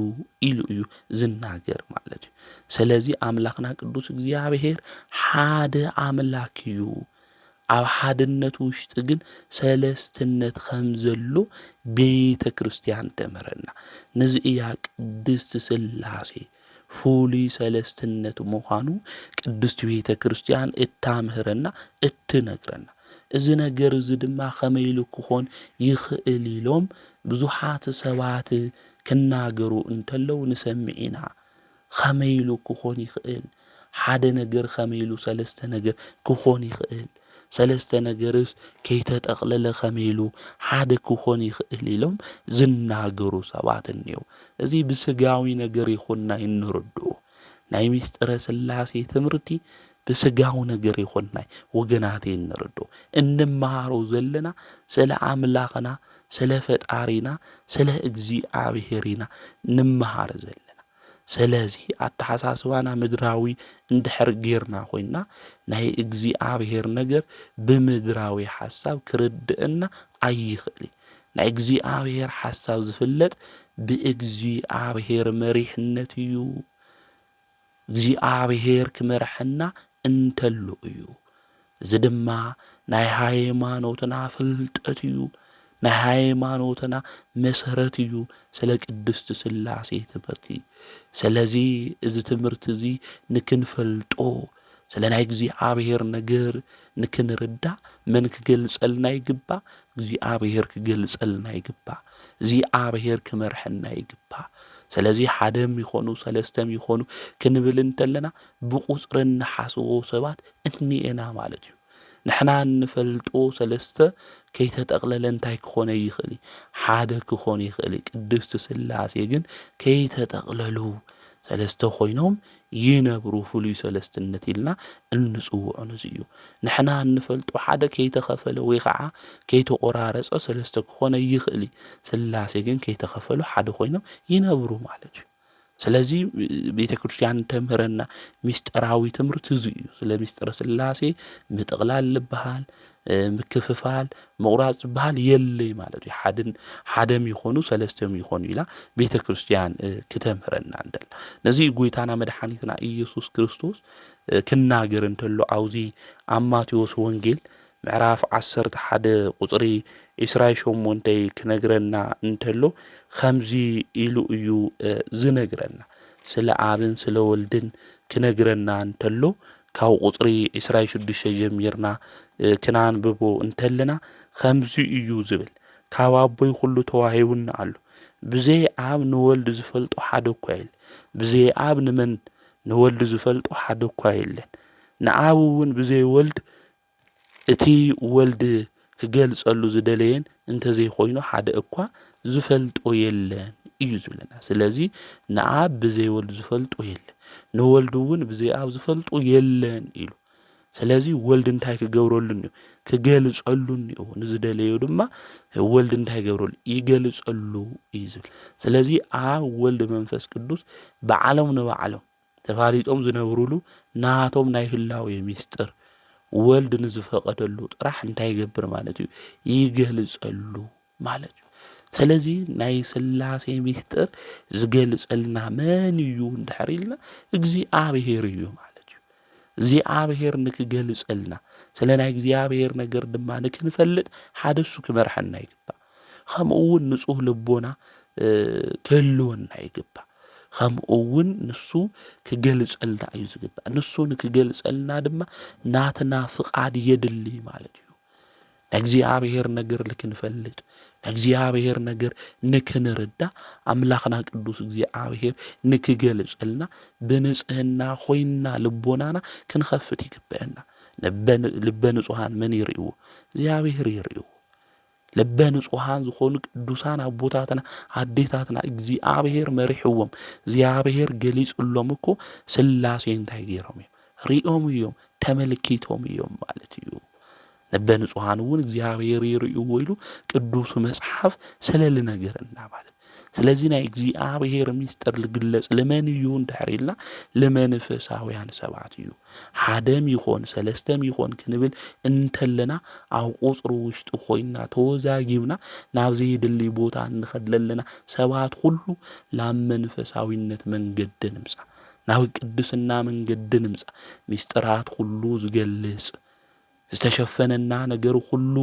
ኢሉ እዩ ዝናገር ማለት እዩ። ስለዚ አምላክና ቅዱስ እግዚአብሔር ሓደ አምላክ እዩ። ኣብ ሓድነት ውሽጢ ግን ሰለስትነት ከም ዘሎ ቤተ ክርስቲያን ተምህረና። ነዚ እያ ቅድስት ስላሴ ፍሉይ ሰለስትነት ምዃኑ ቅድስቲ ቤተ ክርስቲያን እታምህረና እትነግረና እዚ ነገር እዚ ድማ ከመይ ኢሉ ክኾን ይኽእል ኢሎም ብዙሓት ሰባት ክናገሩ እንተለው ንሰምዕ ኢና። ከመይ ኢሉ ክኾን ይኽእል? ሓደ ነገር ከመይ ኢሉ ሰለስተ ነገር ክኾን ይኽእል? ሰለስተ ነገርስ ከይተጠቕለለ ከመይ ኢሉ ሓደ ክኾን ይኽእል ኢሎም ዝናገሩ ሰባት እኒአው። እዚ ብስጋዊ ነገር ይኹንና እንርድኦ ናይ ምስጢረ ሥላሴ ትምህርቲ ብስጋዊ ነገር ይኹንናይ ወገናት እንርድኦ እንመሃሮ ዘለና ስለ አምላኽና ስለ ፈጣሪና ስለ እግዚአብሔር ኢና ንመሃር ዘለና። ስለዚ አተሓሳስባና ምድራዊ እንድሕር ጌርና ኮይና ናይ እግዚአብሔር ነገር ብምድራዊ ሓሳብ ክርድአና ኣይኽእል። ናይ እግዚአብሔር ሓሳብ ዝፍለጥ ብእግዚአብሔር መሪሕነት እዩ። እግዚአብሔር ክመርሐና እንተሎ እዩ። እዚ ድማ ናይ ሃይማኖትና ፍልጠት እዩ። ናይ ሃይማኖትና መሰረት እዩ። ስለ ቅድስቲ ሥላሴ ትምህርቲ ስለዚ እዚ ትምህርቲ እዚ ንክንፈልጦ ስለ ናይ እግዚአብሔር ነገር ንክንርዳእ መን ክገልጸልና ይግባእ? እግዚአብሔር ክገልጸልና ይግባእ። እግዚአብሔር ክመርሐና ይግባእ። ስለዚ ሓደም ይኾኑ ሰለስተም ይኾኑ ክንብል እንተለና ብቁፅሪ እንሓስቦ ሰባት እኒአና ማለት እዩ። ንሕና እንፈልጦ ሰለስተ ከይተጠቕለለ እንታይ ክኾነ ይኽእል? ሓደ ክኾን ይኽእል። ቅድስቲ ሥላሴ ግን ከይተጠቕለሉ ሰለስተ ኮይኖም ይነብሩ ፍሉይ ሰለስትነት ኢልና እንጽውዖ ነዚ እዩ። ንሕና እንፈልጦ ሓደ ከይተኸፈለ ወይ ከዓ ከይተቆራረጸ ሰለስተ ክኾነ ይኽእል። ሥላሴ ግን ከይተኸፈሉ ሓደ ኮይኖም ይነብሩ ማለት እዩ። ስለዚ ቤተ ክርስቲያን ተምህረና ምስጢራዊ ትምህርቲ እዚ እዩ። ስለ ምስጢረ ሥላሴ ምጥቕላል ዝበሃል ምክፍፋል ምቑራጽ ዝበሃል የለይ ማለት እዩ። ሓደም ይኾኑ ሰለስተም ይኾኑ ኢላ ቤተ ክርስቲያን ክተምህረና እንደላ ነዚ ጎይታና መድኃኒትና ኢየሱስ ክርስቶስ ክናገር እንተሎ አውዚ ኣብ ማቴዎስ ወንጌል ምዕራፍ 11 ቁጽሪ 28 ክነግረና እንተሎ ከምዚ ኢሉ እዩ ዝነግረና። ስለ አብን ስለ ወልድን ክነግረና እንተሎ ካብ ቁጽሪ 26 ጀሚርና ክናንብቦ እንተለና ከምዚ እዩ ዝብል ካብ አቦይ ኩሉ ተዋሂቡና አሎ ብዘይ አብ ንወልድ ዝፈልጦ ሓደ እኳ የለን። ብዘይ አብ ንመን ንወልድ ዝፈልጦ ሓደ እኳ የለን። ንአብ እውን ብዘይ ወልድ እቲ ወልድ ክገልጸሉ ዝደለየን እንተዘይኮይኑ ሓደ እኳ ዝፈልጦ የለን እዩ ዝብለና። ስለዚ ንአብ ብዘይ ወልድ ዝፈልጦ የለን ንወልድ እውን ብዘይ አብ ዝፈልጦ የለን ኢሉ። ስለዚ ወልድ እንታይ ክገብረሉ ክገልጸሉ ንዝደለዩ ድማ ወልድ እንታይ ገብረሉ ይገልጸሉ እዩ ዝብል። ስለዚ አብ ወልድ መንፈስ ቅዱስ በዓሎም ንበዓሎም ተፋሊጦም ዝነብሩሉ ናቶም ናይ ህላዌ ምስጢር ወልድ ንዝፈቀደሉ ጥራሕ እንታይ ይገብር ማለት እዩ ይገልጸሉ ማለት እዩ። ስለዚ ናይ ሥላሴ ምስጢር ዝገልጸልና መን እዩ እንድሕር ኢልና እግዚአብሔር እዩ ማለት እዩ። እግዚአብሔር ንክገልጸልና ስለ ናይ እግዚአብሔር ነገር ድማ ንክንፈልጥ ሓደ እሱ ክመርሐና ይግባእ። ከምኡ እውን ንጹህ ልቦና ክህልወና ይግባእ። ከምኡ እውን ንሱ ክገልጸልና እዩ ዝግባእ። ንሱ ንክገልጸልና ድማ ናትና ፍቃድ የድሊ ማለት እዩ። እግዚአብሔር ነገር ንክንፈልጥ እግዚአብሔር ነገር ንክንርዳእ አምላኽና ቅዱስ እግዚአብሔር ንክገልጸልና ብንጽህና ኮይና ልቦናና ክንኸፍት ይግበአና። ልበ ንጹሃን መን ይርእዎ? እግዚአብሔር ይርእዎ። ልበ ንጹሃን ዝኾኑ ቅዱሳን አቦታትና አዴታትና እግዚአብሔር መሪሕዎም እግዚአብሔር ገሊጹሎም እኮ ሥላሴ እንታይ ገይሮም እዮም ሪኦም እዮም ተመልኪቶም እዮም ማለት እዩ። ልበ ንጹሃን እውን እግዚአብሔር ይርእዎ ኢሉ ቅዱስ መጽሓፍ ስለል ነገርና ማለት። ስለዚ ናይ እግዚአብሔር ምስጢር ዝግለጽ ለመን እዩ እንድሕር ኢልና ለመንፈሳውያን ሰባት እዩ። ሓደም ይኾን ሰለስተም ይኾን ክንብል እንተለና ኣብ ቁጽሪ ውሽጢ ኮይና ተወዛጊብና ናብ ዘይድሊ ቦታ እንኸድለለና ሰባት ሁሉ ናብ መንፈሳዊነት መንገዲ ንምጻ ናብ ቅድስና መንገዲ ንምጻ ምስጢራት ሁሉ ዝገልጽ ዝተሸፈነና ነገር ሁሉ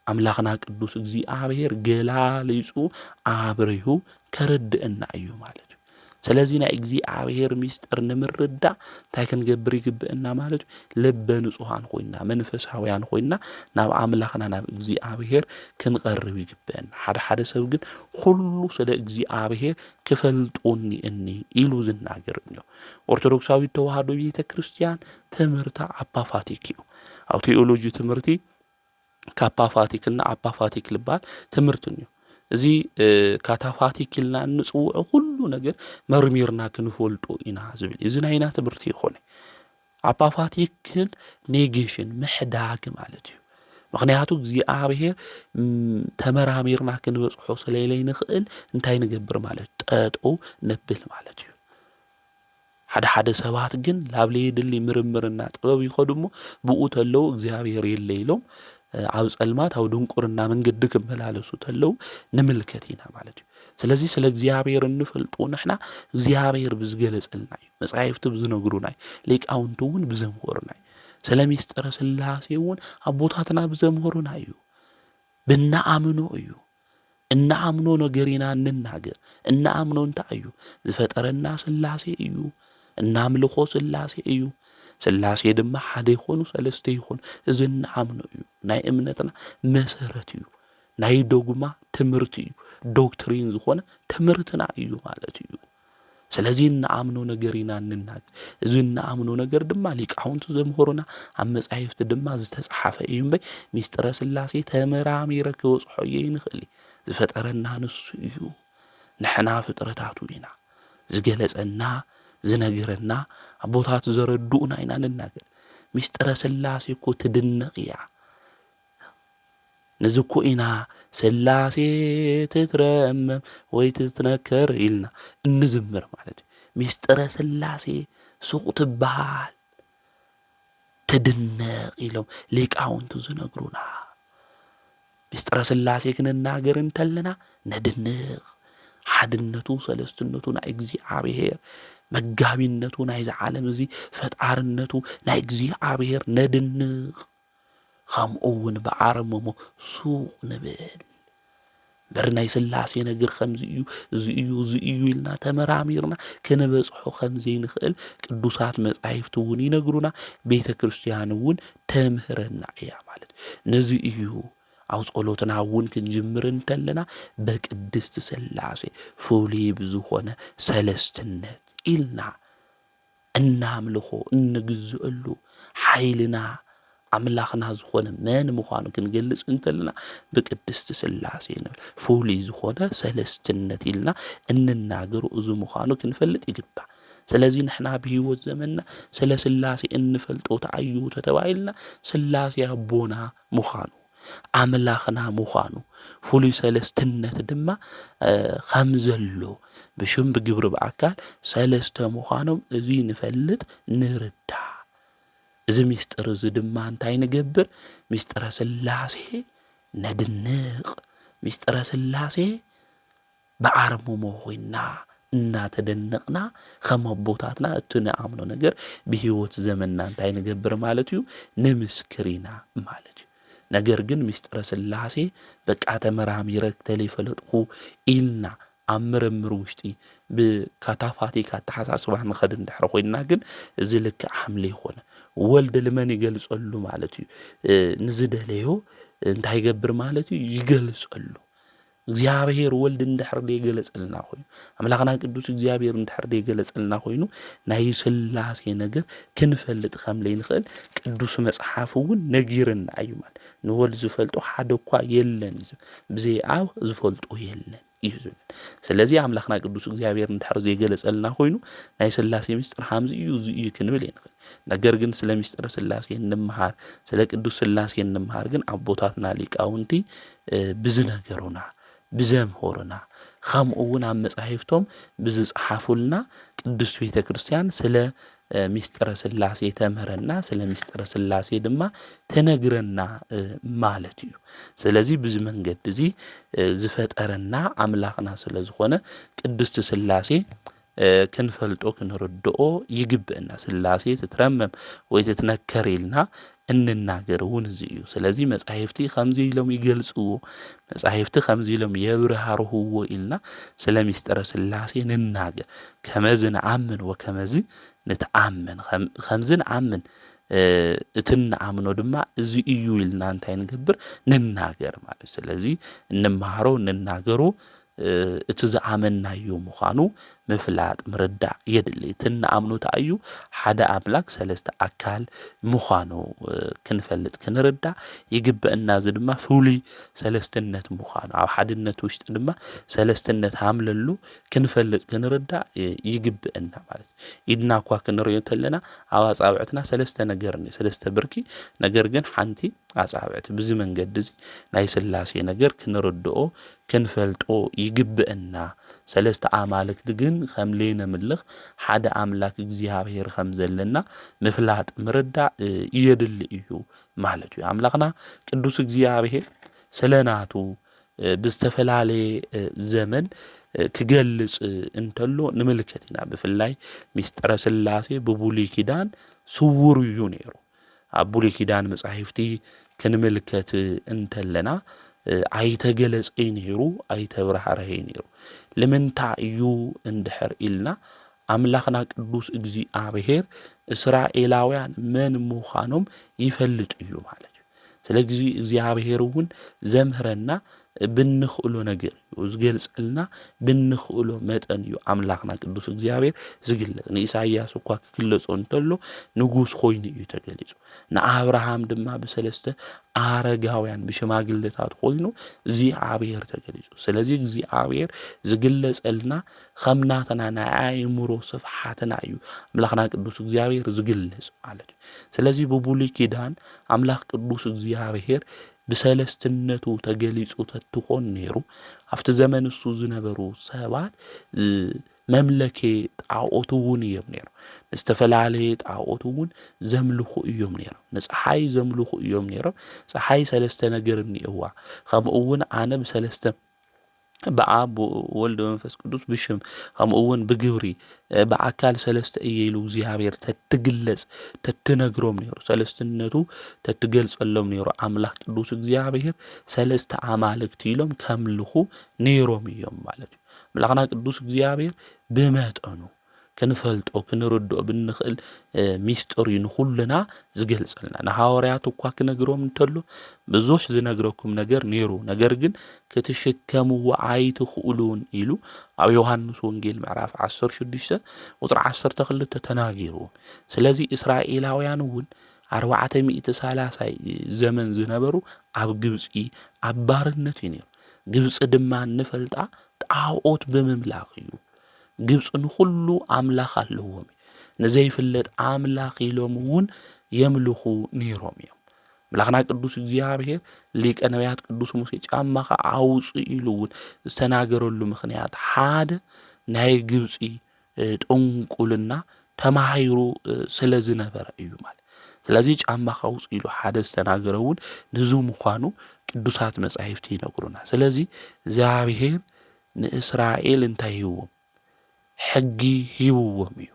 አምላኽና ቅዱስ እግዚአብሔር ገላሊጹ አብሪሁ ከረድአና እዩ ማለት እዩ። ስለዚህ ናይ እግዚአብሔር ምስጢር ንምርዳ እንታይ ክንገብር ይግብአና ማለት ልበ ንጹሃን ኮይና መንፈሳውያን ኮይና ናብ አምላኽና ናብ እግዚአብሔር ክንቀርብ ይግብአና። ሓደ ሰብ ግን ኩሉ ስለ እግዚአብሔር ክፈልጦኒ ኢሉ ዝናገር እዩ። ኦርቶዶክሳዊት ተዋህዶ ቤተ ክርስቲያን ትምህርታ አፓፋቲክ እዩ። ኣብ ቴዎሎጂ ትምህርቲ ካፓፋቲክና አፓፋቲክ ልባል ትምህርቲ እዩ። እዚ ካታፋቲክ ኢልና ንጽውዖ ኩሉ ነገር መርሚርና ክንፈልጦ ኢና ዝብል እዚ ናይና ትምህርቲ ይኾነ። አፓፋቲክ ግን ኔጌሽን ምሕዳግ ማለት እዩ። ምክንያቱ እግዚአብሔር ተመራሚርና ክንበጽሖ ስለሌለ ንኽእል እንታይ ንገብር ማለት ጠጠው ነብል ማለት እዩ። ሓደ ሰባት ግን ላብ ለይድሊ ምርምርና ጥበብ ይኸዱሞ ብኡ ተለው እግዚአብሔር የለ ኢሎም ኣብ ጸልማት ኣብ ድንቁርና መንገዲ ክመላለሱ ተለው ንምልከት ኢና ማለት እዩ። ስለዚህ ስለ እግዚአብሔር እንፈልጦ ንሕና እግዚአብሔር ብዝገለጸልና እዩ። መጻሕፍቲ ብዝነግሩና እዩ። ሊቃውንቱ እውን ብዘምሁሩና እዩ። ስለ ምስጢረ ሥላሴ እውን ኣቦታትና ብዘምሁሩና እዩ። ብናኣምኖ እዩ። እናኣምኖ ነገሪና እንናገር። እናኣምኖ እንታይ እዩ? ዝፈጠረና ሥላሴ እዩ። እናምልኾ ሥላሴ እዩ። ሥላሴ ድማ ሓደ ይኾኑ ሰለስተ ይኾኑ እዚ እናኣምኖ እዩ። ናይ እምነትና መሰረት እዩ። ናይ ዶግማ ትምህርቲ እዩ። ዶክትሪን ዝኾነ ትምህርትና እዩ ማለት እዩ። ስለዚህ እናኣምኖ ነገር ኢና እንናገር። እዚ እናኣምኖ ነገር ድማ ሊቃውንቱ ዘምሁሩና ኣብ መጻሕፍቲ ድማ ዝተጻሓፈ እዩ እምበይ ምስጢረ ሥላሴ ተመራሚረ ክበጽሖ ይንኽእል ዝፈጠረና ንሱ እዩ። ንሕና ፍጥረታቱ ኢና ዝገለጸና ዝነግረና ኣቦታት ዘረድኡና ኢና ንናገር። ምስጢረ ሥላሴ እኮ ትድነቕ እያ። ንዝኮ ኢና ሥላሴ ትትረመም ወይ ትትነከር ኢልና እንዝምር ማለት እዩ። ምስጢረ ሥላሴ ሱቕ ትበሃል ትድነቕ ኢሎም ሊቃውንቱ ዝነግሩና። ምስጢረ ሥላሴ ክንናገር እንተለና ነድንቕ። ሓድነቱ ሰለስትነቱ ናይ እግዚአብሔር መጋቢነቱ ናይ ዝዓለም እዚ ፈጣርነቱ ናይ እግዚአብሔር ነድንቕ። ከምኡ እውን ብዓረመሞ ሱቕ ንብል በር ናይ ሥላሴ ነገር ከምዚ እዩ እዚ እዩ እዚ እዩ ኢልና ተመራሚርና ክንበጽሖ ከምዘይንኽእል ቅዱሳት መጻሕፍቲ እውን ይነግሩና። ቤተ ክርስቲያን እውን ተምህረና እያ ማለት ነዚ እዩ። ኣብ ጸሎትና እውን ክንጅምር እንተለና በቅድስት ሥላሴ ፍሉይ ብዝኾነ ሰለስትነት ኢልና እናምልኾ እንግዝአሉ ሓይልና ኣምላኽና ዝኾነ መን ምዃኑ ክንገልጽ እንተለና ብቅድስት ሥላሴ ንብል ፍሉይ ዝኾነ ሰለስትነት ኢልና እንናገሩ እዚ ምዃኑ ክንፈልጥ ይግባእ። ስለዚህ ንሕና ብህይወት ዘመንና ስለ ሥላሴ እንፈልጦ ተዓዩ ተባሂልና ሥላሴ ኣቦና ምዃኑ ኣምላኽና ምዃኑ ፍሉይ ሰለስትነት ድማ ከም ዘሎ ብሽም ብግብሪ ብኣካል ሰለስተ ምዃኖም እዚ ንፈልጥ ንርዳ። እዚ ምስጢር እዚ ድማ እንታይ ንገብር? ምስጢረ ሥላሴ ነድንቕ። ምስጢረ ሥላሴ ብዓረሞሞ ኮይና እናተደነቕና ከም ኣቦታትና እቲ ንኣምኖ ነገር ብህይወት ዘመንና እንታይ ንገብር ማለት እዩ? ንምስክር ኢና ማለት እዩ። ነገር ግን ምስጢረ ሥላሴ በቃ ተመራሚረ ተለይፈለጥኩ ኢልና ኣብ ምርምር ውሽጢ ብካታፋቲክ ኣተሓሳስባ ንኸድ እንድሕር ኮይና ግን እዚ ልክዕ ሓምለ ይኾነ ወልድ ልመን ይገልጸሉ ማለት እዩ። ንዝደለዮ እንታይ ይገብር ማለት እዩ? ይገልጸሉ። እግዚአብሔር ወልድ እንድሕር ደይገለጸልና ኮይኑ ኣምላኽና ቅዱስ እግዚአብሔር እንድሕር ደይገለጸልና ኮይኑ ናይ ሥላሴ ነገር ክንፈልጥ ከም ለይንኽእል ቅዱስ መጽሓፍ እውን ነጊርና እዩ ማለት ንወልድ ዝፈልጦ ሓደ እኳ የለን ብዘይ ኣብ ዝፈልጦ የለን እዩ ዝብል። ስለዚህ ኣምላኽና ቅዱስ እግዚአብሔር እንድሕር ዘይገለጸልና ኮይኑ ናይ ሥላሴ ምስጢር ሃምዚ እዩ እዚ እዩ ክንብል ይንኽእል። ነገር ግን ስለ ምስጢረ ሥላሴ እንምሃር ስለ ቅዱስ ሥላሴ እንምሃር ግን ኣቦታትና ሊቃውንቲ ብዝነገሩና ብዘምሁሩና ከምኡ እውን ኣብ መጻሕፍቶም ብዝጸሓፉልና ቅዱስ ቤተ ክርስቲያን ስለ ምስጢረ ሥላሴ ተምህረና ስለ ምስጢረ ሥላሴ ድማ ተነግረና ማለት እዩ። ስለዚህ ብዚ መንገዲ እዚ ዝፈጠረና ኣምላኽና ስለ ዝኾነ ቅድስቲ ሥላሴ ክንፈልጦ ክንርድኦ ይግብአና። ሥላሴ ትትረመም ወይ ትትነከር ኢልና እንናገር እውን እዚ እዩ ስለዚ መጻሕፍቲ ከምዚ ኢሎም ይገልጽዎ መጻሕፍቲ ከምዚ ኢሎም የብርሃርህዎ ኢልና ስለ ምስጢረ ሥላሴ ንናገር ከመዝ ንአምን ወከመዝ ንተአምን ከምዚ ንአምን እቲ ንአምኖ ድማ እዚ እዩ ኢልና እንታይ ንገብር ንናገር ማለት ስለዚ እንመሃሮ ንናገሮ እቲ ዝኣመናዩ ምዃኑ ምፍላጥ ምርዳእ የድሊ እቲ ንአምኖ እዩ ሓደ አምላክ ሰለስተ አካል ምዃኑ ክንፈልጥ ክንርዳእ ይግበአና እዚ ድማ ፍሉይ ሰለስትነት ምዃኑ ኣብ ሓድነት ውሽጢ ድማ ሰለስትነት ሃምለሉ ክንፈልጥ ክንርዳእ ይግበአና ማለት ኢድና እኳ ክንሪኦ እንተለና ኣብ ኣጻብዕትና ሰለስተ ነገር ሰለስተ ብርኪ ነገር ግን ሓንቲ ኣጻብዕቲ ብዚ መንገዲ እዚ ናይ ሥላሴ ነገር ክንርድኦ ክንፈልጦ ይግበአና ሰለስተ ኣማልክቲ ግን ከም ለይነምልኽ ሓደ አምላክ እግዚአብሔር ከም ዘለና ምፍላጥ ምርዳእ የድሊ እዩ ማለት እዩ አምላኽና ቅዱስ እግዚአብሔር ስለናቱ ብዝተፈላለየ ዘመን ክገልጽ እንተሎ ንምልከት ኢና ብፍላይ ምስጢረ ሥላሴ ብብሉይ ኪዳን ስውር እዩ ነይሩ ኣብ ብሉይ ኪዳን መጻሕፍቲ ክንምልከት እንተለና ኣይተገለጸይ ነይሩ ኣይተብራህርሀይ ነይሩ ንምንታይ እዩ እንድሕር ኢልና አምላኽና ቅዱስ እግዚአብሔር እስራኤላውያን መን ምዃኖም ይፈልጥ እዩ ማለት እዩ ስለዚ እግዚአብሔር እውን ዘምህረና ብንኽእሎ ነገር እዩ ዝገልጸልና ብንኽእሎ መጠን እዩ አምላኽና ቅዱስ እግዚአብሔር ዝግለጽ ንኢሳይያስ እኳ ክግለጾ እንተሎ ንጉስ ኮይኑ እዩ ተገሊጹ ንአብርሃም ድማ ብሰለስተ አረጋውያን ብሽማግለታት ኮይኑ እግዚአብሔር ተገሊጹ ስለዚ እግዚአብሔር ዝግለጸልና ከምናተና ናይ አእምሮ ስፍሓትና እዩ አምላኽና ቅዱስ እግዚአብሔር ዝግለጽ ማለት እዩ ስለዚ ብብሉይ ኪዳን አምላኽ ቅዱስ እግዚአብሔር ብሰለስትነቱ ተገሊጹ ተትኾን ነይሩ ኣብቲ ዘመን እሱ ዝነበሩ ሰባት መምለኬ ጣዖት እውን እዮም ነይሩ ዝተፈላለዩ ጣዖት እውን ዘምልኹ እዮም ነይሩ ንፀሓይ ዘምልኹ እዮም ነይሮም ፀሓይ ሰለስተ ነገር እኒእዋ ከምኡ እውን ኣነ ብሰለስተ በአብ ወልድ መንፈስ ቅዱስ ብሽም ከምኡ እውን ብግብሪ በአካል ሰለስተ እየኢሉ እግዚአብሔር ተትግለጽ ተትነግሮም ነይሩ ሰለስትነቱ ተትገልጸሎም ነይሩ አምላኽ ቅዱስ እግዚአብሔር ሰለስተ አማልክቲ ኢሎም ከምልኹ ነይሮም እዮም ማለት እዩ አምላኽና ቅዱስ እግዚአብሔር ብመጠኑ ክንፈልጦ ክንርድኦ ብንኽእል ሚስጥር ንኹልና ዝገልጸልና ንሐዋርያት እኳ ክነግሮም እንተሎ ብዙሕ ዝነግረኩም ነገር ነይሩ ነገር ግን ክትሽከምዎ ኣይትኽእሉን ኢሉ ኣብ ዮሐንስ ወንጌል ምዕራፍ 16 ቁጥሪ 12 ተናጊሩ ስለዚ እስራኤላውያን እውን 430 ዘመን ዝነበሩ ኣብ ግብጺ ኣብ ባርነት እዩ ግብጽ ድማ ንፈልጣ ጣዖት ብምምላኽ እዩ ግብጽ ንኹሉ አምላኽ ኣለዎም ንዘይፍለጥ አምላኽ ኢሎም እውን የምልኹ ነይሮም እዮም አምላኽና ቅዱስ እግዚአብሔር ሊቀ ነቢያት ቅዱስ ሙሴ ጫማኻ አውፅእ ኢሉ እውን ዝተናገረሉ ምኽንያት ሓደ ናይ ግብጺ ጥንቁልና ተማሂሩ ስለ ዝነበረ እዩ ማለት ስለዚ ጫማኻ አውፅእ ኢሉ ሓደ ዝተናገረ እውን ንዙ ምዃኑ ቅዱሳት መጻሕፍቲ ይነግሩና ስለዚ እግዚአብሔር ንእስራኤል እንታይ ይህቦም ሕጊ ሂብዎም እዩ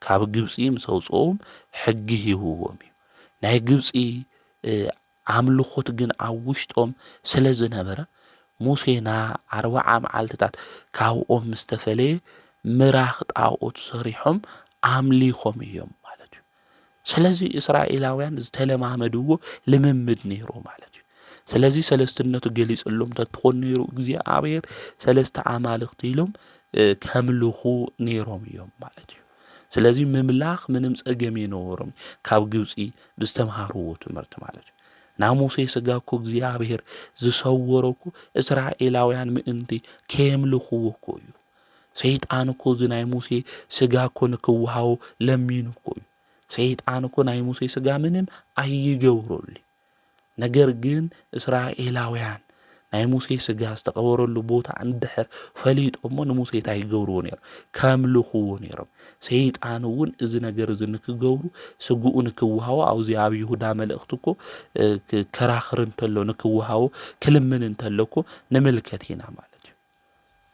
ካብ ግብጺ ምስ ኣውፅኦም ሕጊ ሂብዎም እዩ ናይ ግብጺ ኣምልኾት ግን ኣብ ውሽጦም ስለ ዝነበረ ሙሴና 40 መዓልትታት ካብኦም ምስ ተፈለየ ምራኽ ጣዖት ሰሪሖም ኣምሊኾም እዮም ማለት እዩ ስለዚ እስራኤላውያን ዝተለማመድዎ ልምምድ ነይሩ ማለት እዩ ስለዚ ሰለስትነቱ ገሊጸሎም ተትኾን ነይሩ እግዚአብሔር ሰለስተ አማልክቲ ኢሎም ከምልኹ ነይሮም እዮም ማለት እዩ ስለዚ ምምላኽ ምንም ጸገም የነበሮም ካብ ግብጺ ብዝተምሃርዎ ትምህርቲ ማለት እዩ ናብ ሙሴ ስጋ እኮ እግዚአብሔር ዝሰወረኩ እስራኤላውያን ምእንቲ ከየምልኽዎ እኮ እዩ ሰይጣን እኮ ናይ ሙሴ ስጋ እኮ ንክወሃቦ ለሚኑ እኮ እዩ ሰይጣን እኮ ናይ ሙሴ ስጋ ምንም ኣይገብሮሉ ነገር ግን እስራኤላውያን ናይ ሙሴ ስጋ ዝተቀበረሉ ቦታ እንድሕር ፈሊጦሞ ንሙሴ ታይ ገብርዎ ነይሩ ከምልኽዎ ነይሮም ሰይጣን እውን እዚ ነገር እዚ ንክገብሩ ስጉኡ ንክወሃቦ ኣብዚ ኣብ ይሁዳ መልእኽቲ እኮ ከራኽር እንተሎ ንክወሃቦ ክልምን እንተሎ እኮ ንምልከት ኢና ማለት እዩ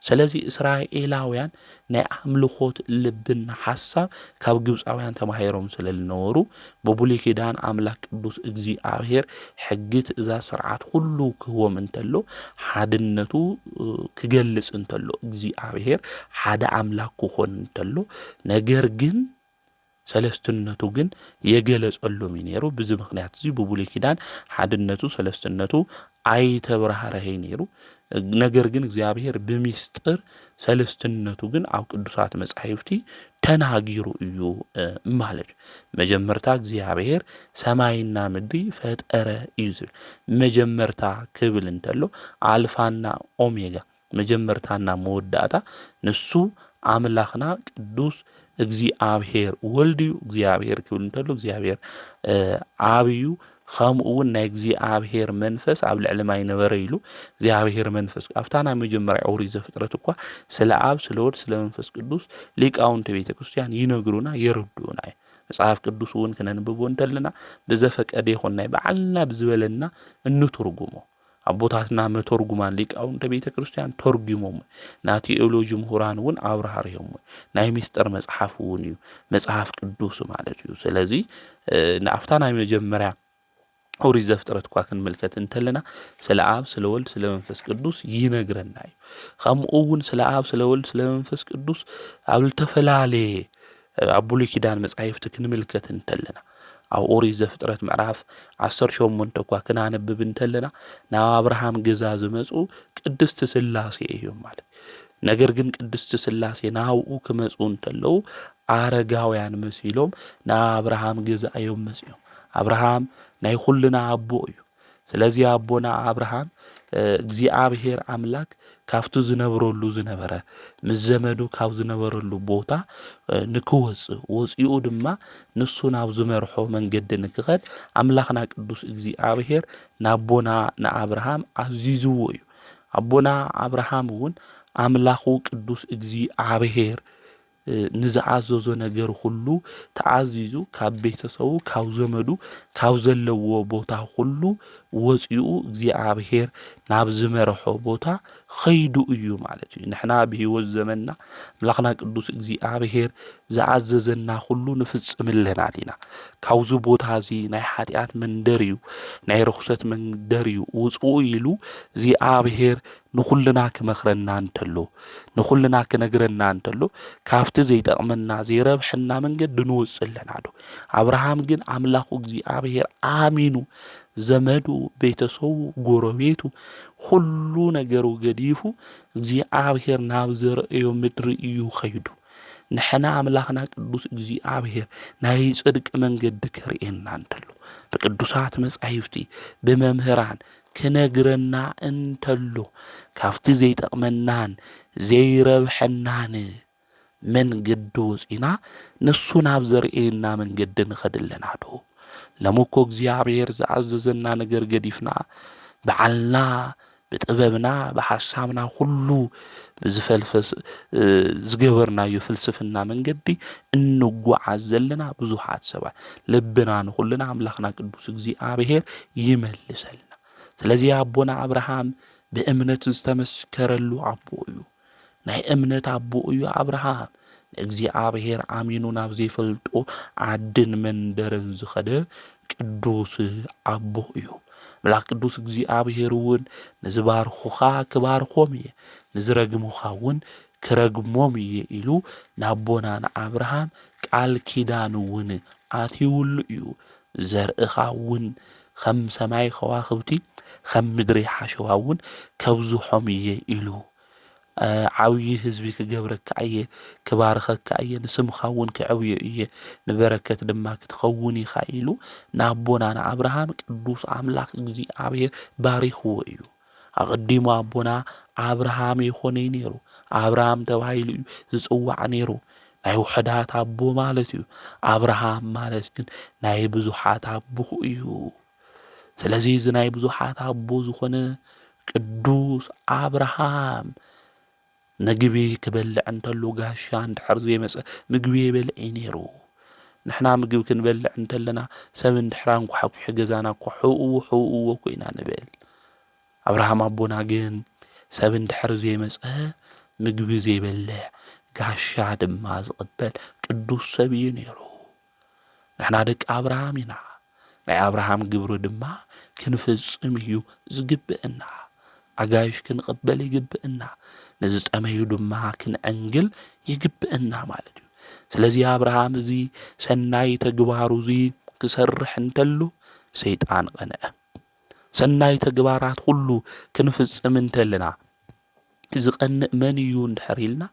ስለዚ እስራኤላውያን ናይ ኣምልኾት ልብን ሓሳብ ካብ ግብፃውያን ተማሂሮም ስለዝነበሩ ብብሉይ ኪዳን ኣምላክ ቅዱስ እግዚኣብሔር ሕጊ ትእዛዝ ስርዓት ኩሉ ክህቦም እንተሎ ሓድነቱ ክገልጽ እንተሎ እግዚኣብሔር ሓደ ኣምላክ ክኾን እንተሎ ነገር ግን ሰለስትነቱ ግን የገለጸሎም ነይሩ። ብዚ ምክንያት እዚ ብብሉይ ኪዳን ሓድነቱ ሰለስትነቱ ኣይተብራህርህይ ነይሩ። ነገር ግን እግዚአብሔር ብምስጥር ሰለስትነቱ ግን ኣብ ቅዱሳት መጻሕፍቲ ተናጊሩ እዩ ማለት መጀመርታ እግዚአብሔር ሰማይና ምድሪ ፈጠረ እዩ ዝብል መጀመርታ ክብል እንተሎ አልፋና ኦሜጋ መጀመርታና መወዳእታ ንሱ አምላኽና ቅዱስ እግዚአብሔር ወልድ እግዚአብሔር ክብል እንተሎ እግዚአብሔር አብዩ ከምኡውን ናይ እግዚአብሔር መንፈስ ኣብ ልዕሊ ማይ ነበረ ኢሉ እግዚአብሔር መንፈስ አፍታና መጀመሪያ ኦሪት ዘፍጥረት እኳ ስለ አብ ስለ ወልድ ስለ መንፈስ ቅዱስ ሊቃውንተ ቤተ ክርስቲያን ይነግሩና የርዱና መጽሐፍ ቅዱስ እውን ከነንብቦ እንተልና በዘፈቀደ ይኾንናይ በዓልና ብዝበለና እንተርጉሞ አቦታትና መተርጉማን ሊቃውንተ ቤተ ክርስቲያን ተርጉሞም ና ቴዎሎጂ ምሁራን እውን አብራሃርዮም ናይ ሚስጥር መጽሐፍ እውን እዩ መጽሐፍ ቅዱስ ማለት እዩ። ስለዚ ናፍታና መጀመሪያ ኦሪት ዘፍጥረት እኳ ክንምልከት እንተለና ስለ አብ ስለ ወልድ ስለ መንፈስ ቅዱስ ይነግረና እዩ። ከምኡውን ስለ አብ ስለ ወልድ ስለ መንፈስ ቅዱስ ኣብ ዝተፈላለየ ኣብ ብሉይ ኪዳን መጻሕፍቲ ክንምልከት እንተለና ኣብ ኦሪት ዘፍጥረት ምዕራፍ 18 እኳ ክናነብብ እንተለና ናብ አብርሃም ገዛ ዝመጹ ቅድስቲ ስላሴ እዮም ማለት ነገር ግን ቅድስቲ ስላሴ ናብኡ ክመጹ እንተለው አረጋውያን መሲሎም ናብ አብርሃም ገዛ እዮም መጽዮም አብርሃም ናይ ኩልና አቦ እዩ። ስለዚ አቦና አብርሃም እግዚአብሔር አምላክ ካፍቱ ዝነበረሉ ዝነበረ ምዘመዱ ካብ ዝነበረሉ ቦታ ንክወጽእ ወጽኡ ድማ ንሱ ናብ ዝመርሖ መንገዲ ንክኸድ አምላኽና ቅዱስ እግዚአብሔር ናቦና ንአብርሃም አዚዝዎ እዩ። አቦና አብርሃም እውን አምላኹ ቅዱስ እግዚአብሔር ንዝኣዘዞ ነገር ሁሉ ተዓዚዙ ካብ ቤተሰቡ ካብ ዘመዱ ካብ ዘለዎ ቦታ ሁሉ ወጽኡ እግዚአብሔር ናብ ዝመርሖ ቦታ ኸይዱ እዩ ማለት እዩ። ንሕና ብህይወት ዘመንና አምላኽና ቅዱስ እግዚአብሔር ዝኣዘዘና ሁሉ ንፍጽምለና ኢና። ካብዚ ቦታ እዚ ናይ ኃጢአት መንደር እዩ ናይ ርኩሰት መንደር እዩ ውጽኡ ኢሉ እግዚአብሔር ንኹልና ክመኽረና እንተሎ ንኹልና ክነግረና እንተሎ ካፍቲ ዘይጠቕመና ዘይረብሐና መንገዲ ንወጽእ ኣለና ዶ አብርሃም ግን አምላኹ እግዚአብሔር አሚኑ ዘመዱ ቤተሰቡ ጎረቤቱ ሁሉ ነገሩ ገዲፉ እግዚአብሔር ናብ ዘርአዮ ምድሪ እዩ ኸይዱ። ንሕና አምላኽና ቅዱስ እግዚአብሔር ናይ ጽድቅ መንገዲ ከርእየና እንተሎ ብቅዱሳት መጻሕፍቲ ብመምህራን ክነግረና እንተሎ ካፍቲ ዘይጠቕመናን ዘይረብሐናን መንገዲ ወፂና ንሱ ናብ ዘርኤና መንገዲ ንኸድለና ዶ ለሞኮ እግዚአብሔር ዝኣዘዘና ነገር ገዲፍና በዓልና ብጥበብና በሐሳብና ሁሉ ብዝፈልፈስ ዝገበርናዮ ፍልስፍና መንገዲ እንጓዓዝ ዘለና ብዙሓት ሰባት ልብና ንኹልና አምላኽና ቅዱስ እግዚአብሔር ይመልሰልና። ስለዚ አቦና አብርሃም በእምነት ዝተመስከረሉ አቦ እዩ ናይ እምነት አቦ እዩ አብርሃም እግዚአብሔር አሚኑ ናብ ዘይፈልጦ ዓድን መንደርን ዝኸደ ቅዱስ አቦ እዩ። አምላክ ቅዱስ እግዚአብሔር እውን ንዝባርኹኻ ክባርኾም እየ ንዝረግሙኻ እውን ክረግሞም እየ ኢሉ ናቦና ንአብርሃም ቃል ኪዳን እውን ኣትይውሉ እዩ። ዘርእኻ እውን ከም ሰማይ ከዋኽብቲ ከም ምድሪ ሓሸዋ እውን ከብዝሖም እየ ኢሉ ዓብዪ ህዝቢ ክገብረካ እየ ክባርኸካ እየ ንስምኻ እውን ክዕብዮ እየ ንበረከት ድማ ክትኸውን ኢኻ ኢሉ ናቦና ንአብርሃም ቅዱስ አምላክ እግዚአብሔር ባሪኽዎ እዩ። ኣቐዲሙ ኣቦና አብርሃም ይኾነ ነይሩ አብርሃም ተባሂሉ እዩ ዝጽዋዕ ነይሩ ናይ ውሕዳት አቦ ማለት እዩ። አብርሃም ማለት ግን ናይ ብዙሓት አቦ እዩ። ስለዚ እዚ ናይ ብዙሓት አቦ ዝኾነ ቅዱስ አብርሃም ምግቢ ክበልዕ እንተሎ ጋሻ እንድሕር ዘይመፀ ምግቢ የበልዕ ነይሩ። ንሕና ምግቢ ክንበልዕ እንተለና ሰብ እንድሕር አንኳሕኩሕ ገዛና እኳ ሕውዎ ኮይና ንብል። አብርሃም አቦና ግን ሰብ እንድሕር ዘይመፀ ምግቢ ዘይበልዕ ጋሻ ድማ ዝቕበል ቅዱስ ሰብ እዩ ነይሩ። ንሕና ደቂ አብርሃም ኢና። ናይ አብርሃም ግብሪ ድማ ክንፍጽም እዩ ዝግብአና። ኣጋይሽ ክንቕበል ይግብአና። ንዝጠመዩ ድማ ክንዕንግል ይግብአና ማለት እዩ። ስለዚ አብርሃም እዚ ሰናይ ተግባሩ እዚ ክሰርሕ እንተሉ ሰይጣን ቀንዐ። ሰናይ ተግባራት ሁሉ ክንፍጽም እንተለና ዝቐንዕ መን እዩ እንድሕር ኢልና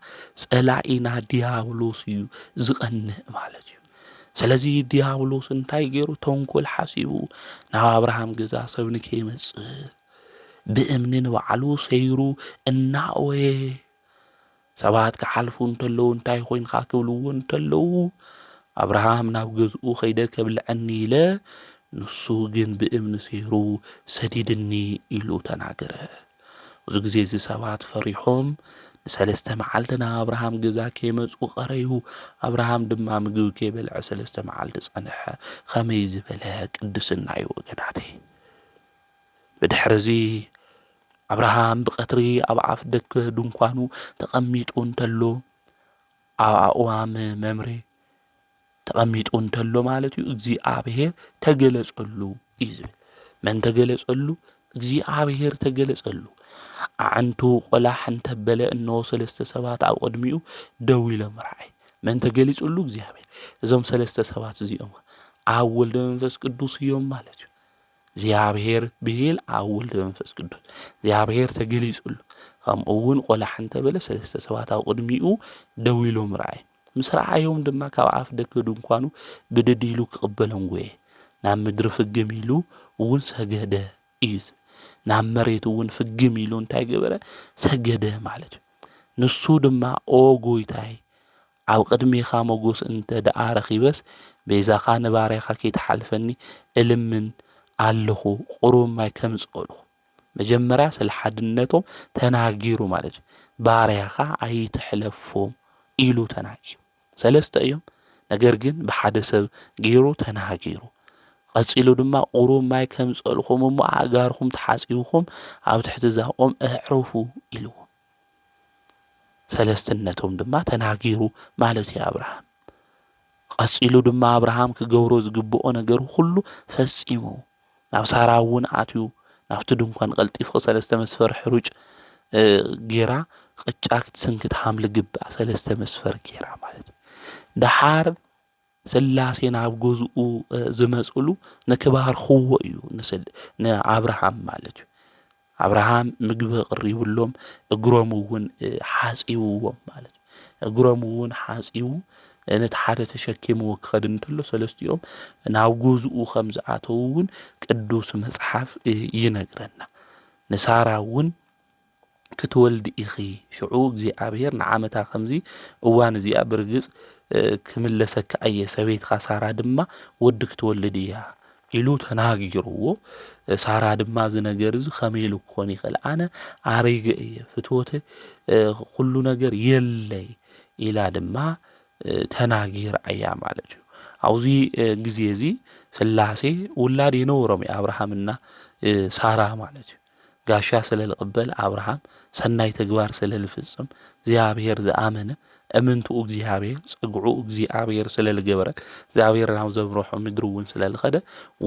ጸላኢና ዲያብሎስ እዩ ዝቐንዕ ማለት እዩ። ስለዚ ዲያብሎስ እንታይ ገይሩ ተንኰል ሓሲቡ ናብ አብርሃም ገዛ ሰብ ንከይመጽእ ብእምኒ ንባዕሉ ሰይሩ እናእወየ ሰባት ክሓልፉ እንተለዉ እንታይ ኮይንካ ክብልዎ እንተለዉ አብርሃም ናብ ገዝኡ ኸይደ ከብልዐኒ ኢለ ንሱ ግን ብእምኒ ሰይሩ ሰዲድኒ ኢሉ ተናገረ። ብዙ ግዜ እዚ ሰባት ፈሪሖም ንሰለስተ መዓልቲ ናብ አብርሃም ገዛ ከይመጹ ቀረዩ። አብርሃም ድማ ምግቢ ከይበልዐ 3 መዓልቲ ጸንሐ። ከመይ ዝበለ ቅድስና እዩ ወገናተይ። ብድሕሪ እዚ አብርሃም ብቐትሪ ኣብ ኣፍ ደገ ድንኳኑ ተቐሚጡ እንተሎ ኣብ ኣእዋም መምሬ ተቐሚጡ እንተሎ ማለት እዩ እግዚኣብሔር ተገለጸሉ እዩ ዝብል። መን ተገለጸሉ? እግዚኣብሔር ተገለጸሉ። ኣዕንቱ ቆላሕ እንተበለ እነሆ 3 ሰባት ኣብ ቅድሚኡ ደው ኢሎም ረኣየ። መን ተገሊጹሉ? እግዚኣብሔር። እዞም 3 ሰባት እዚኦም ኣብ ወልደ መንፈስ ቅዱስ እዮም ማለት እዩ። እግዚኣብሔር ብሂል ኣብ ወልደ መንፈስ ቅዱስ እግዚኣብሔር ተገሊጹሉ። ከምኡ እውን ቆላሕ እንተበለ 3 ሰባት ኣብ ቅድሚኡ ደው ኢሎም ረኣየ። ምስ ረኣዮም ድማ ካብ ኣፍ ደገ ድንኳኑ ብድድ ኢሉ ክቕበሎም ጐየ። ናብ ምድሪ ፍግም ኢሉ እውን ሰገደ እዩ። ናብ መሬት እውን ፍግም ኢሉ እንታይ ገበረ? ሰገደ ማለት እዩ። ንሱ ድማ ኦ ጎይታይ ኣብ ቅድሜኻ ሞጎስ እንተ ደኣ ረኺበስ ቤዛኻ ንባርያኻ ከይተሓልፈኒ እልምን ኣለኹ ቁሩብ ማይ ከምጽኦልኹ። መጀመርያ ስለ ሓድነቶም ተናጊሩ ማለት እዩ። ባርያኻ ኣይትሕለፎም ኢሉ ተናጊሩ። 3 እዮም፣ ነገር ግን ብሓደ ሰብ ገይሩ ተናጊሩ። ቀጺሉ ድማ ቁሩብ ማይ ከምጽኦልኹም እሞ ኣእጋርኹም ተሓጺብኹም ኣብ ትሕቲ ዛፎም ኣዕርፉ ኢልዎ። ሰለስትነቶም ድማ ተናጊሩ ማለት እዩ አብርሃም። ቀጺሉ ድማ አብርሃም ክገብሮ ዝግብኦ ነገር ሁሉ ፈጺሙ ናብ ሳራ እውን ኣትዩ ናብቲ ድንኳን ቀልጢፍኺ 3 መስፈር ሕሩጭ ጌራ ቅጫ ክትስንክት ሓምሊ ግባእ 3 መስፈር ጌራ ማለት እዩ። ድሓር ስላሴ ናብ ገዝኡ ዝመጽሉ ንክባርኽዎ እዩ ንአብርሃም ማለት እዩ። አብርሃም ምግቢ ኣቕሪቡሎም እግሮም እውን ሓጺብዎም ማለት እዩ። እግሮም እውን ሓጺቡ ነቲ ሓደ ተሸኪምዎ ክኸድ እንተሎ 3ኦም ናብ ገዝኡ ከም ዝኣተዉ እውን ቅዱስ መጽሓፍ ይነግረና። ንሳራ እውን ክትወልዲ ኢኺ ሽዑ እግዚኣብሔር ንዓመታ ከምዚ እዋን እዚኣ ብርግጽ ክምለሰካ እየ ሰበይትካ ሳራ ድማ ወዲ ክትወልድ እያ ኢሉ ተናጊርዎ። ሳራ ድማ እዚ ነገር እዚ ከመይ ኢሉ ክኾን ይኽእል ኣነ ኣረጊ እየ ፍትወት ኩሉ ነገር የለይ ኢላ ድማ ተናጊራ እያ ማለት እዩ። ኣብዚ ግዜ እዚ ስላሴ ውላድ የነውሮም አብርሃምና ሳራ ማለት እዩ። ጋሻ ስለ ዝቕበል አብርሃም ሰናይ ተግባር ስለ ዝፍጽም እግዚኣብሔር ዝኣመነ እምንትኡ እግዚኣብሔር ጸጉዑ እግዚኣብሔር ስለ ዝገበረ እግዚኣብሔር ናብ ዘብርሖ ምድሪ እውን ስለ ዝኸደ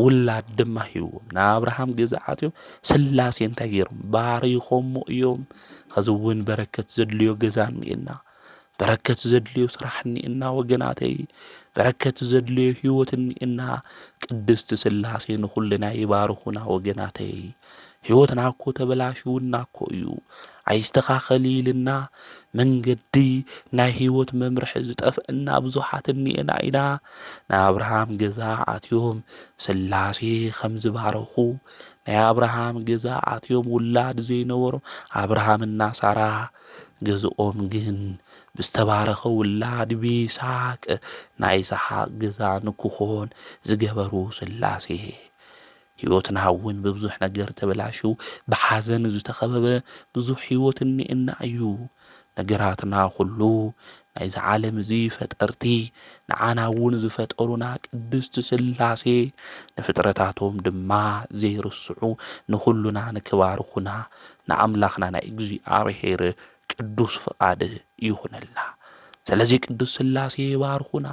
ውላድ ድማ ሂብዎም። ንአብርሃም ገዛ ኣትዮም ስላሴ እንታይ ገይሮም ባሪኾሞ እዮም። ከዚ እውን በረከት ዘድልዮ ገዛ እኒአና፣ በረከት ዘድልዮ ስራሕ እኒአና ወገናተይ፣ በረከት ዘድልዮ ህይወት እኒአና። ቅድስቲ ስላሴ ንኹልና ይባርኹና ወገናተይ። ህይወትና እኮ ተበላሽውና እኮ እዩ ኣይስተኻኸል ኢልና መንገዲ ናይ ህይወት መምርሒ ዝጠፍአና ብዙሓት እኒአና ኢና። ናይ አብርሃም ገዛ ኣትዮም ስላሴ ከም ዝባረኹ ናይ አብርሃም ገዛ ኣትዮም ውላድ ዘይነበሮም አብርሃምና ሳራ ገዝኦም ግን ብዝተባረኸ ውላድ ብይስሐቅ ናይ ይስሐቅ ገዛ ንክኾን ዝገበሩ ስላሴ ህይወትና እውን ብብዙሕ ነገር ተበላሽው ብሓዘን ዝተኸበበ ብዙሕ ህይወት እኒአና እዩ። ነገራትና ኩሉ ናይዚ ዓለም እዚ ፈጠርቲ ንዓና እውን ዝፈጠሩና ቅድስቲ ስላሴ ንፍጥረታቶም ድማ ዘይርስዑ ንኹሉና ንክባርኹና ንኣምላኽና ናይ እግዚኣብሔር ቅዱስ ፍቃድ ይሁንልና። ስለዚህ ቅዱስ ሥላሴ ይባርኹና።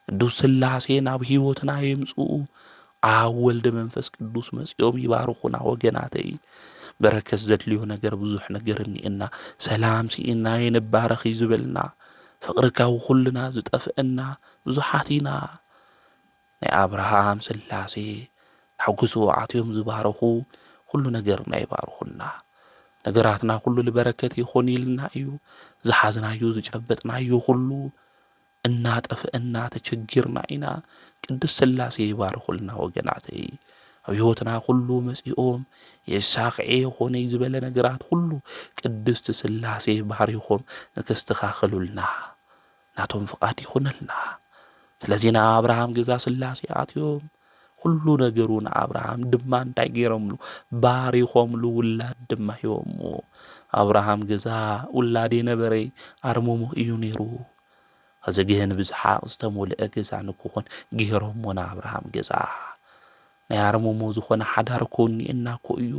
ቅዱስ ሥላሴ ናብ ሕይወትና ይምጽኡ። ኣብ ወልድ መንፈስ ቅዱስ መጺኦም ይባርኹና። ወገናተይ በረከት ዘድልዮ ነገር ብዙሕ ነገር እኒአና። ሰላም ሲኢና ይንባረኽ ዝብልና ፍቅርካ ኩልና ዝጠፍአና ብዙሓት ኢና። ናይ አብርሃም ሥላሴ ሓጉሱ ዓትዮም ዝባረኹ ኩሉ ነገርና ይባርኹና። ነገራትና ኩሉ ልበረከት ይኾን ኢልና እዩ። ዝሓዝናዩ ዝጨበጥናዩ ኩሉ እናጠፍአና ተቸጊርና ኢና። ቅዱስ ሥላሴ ይባርኹልና ወገናተይ። ኣብ ሕይወትና ኩሉ መጺኦም የሳኽዔ ኾነ ዝበለ ነገራት ሁሉ ቅድስቲ ሥላሴ ባሪኾም ንከስተኻኽሉልና ናቶም ፍቃድ ይኹንልና። ስለዚህ ንአብርሃም ገዛ ሥላሴ ኣትዮም ኩሉ ነገሩ ንአብርሃም ድማ እንታይ ገይሮምሉ ባሪኾምሉ ውላድ ድማ ሂቦሞ። አብርሃም ገዛ ውላድ የነበረይ ኣርሞሞ እዩ ነይሩ። ከዚ ግን ብዝሓቅ ዝተመልአ ገዛ ንክኾን ገይሮሞ ንአብርሃም ገዛ። ናይ ኣርሞሞ ዝኾነ ሓዳር ኮኒአና እኮ እዩ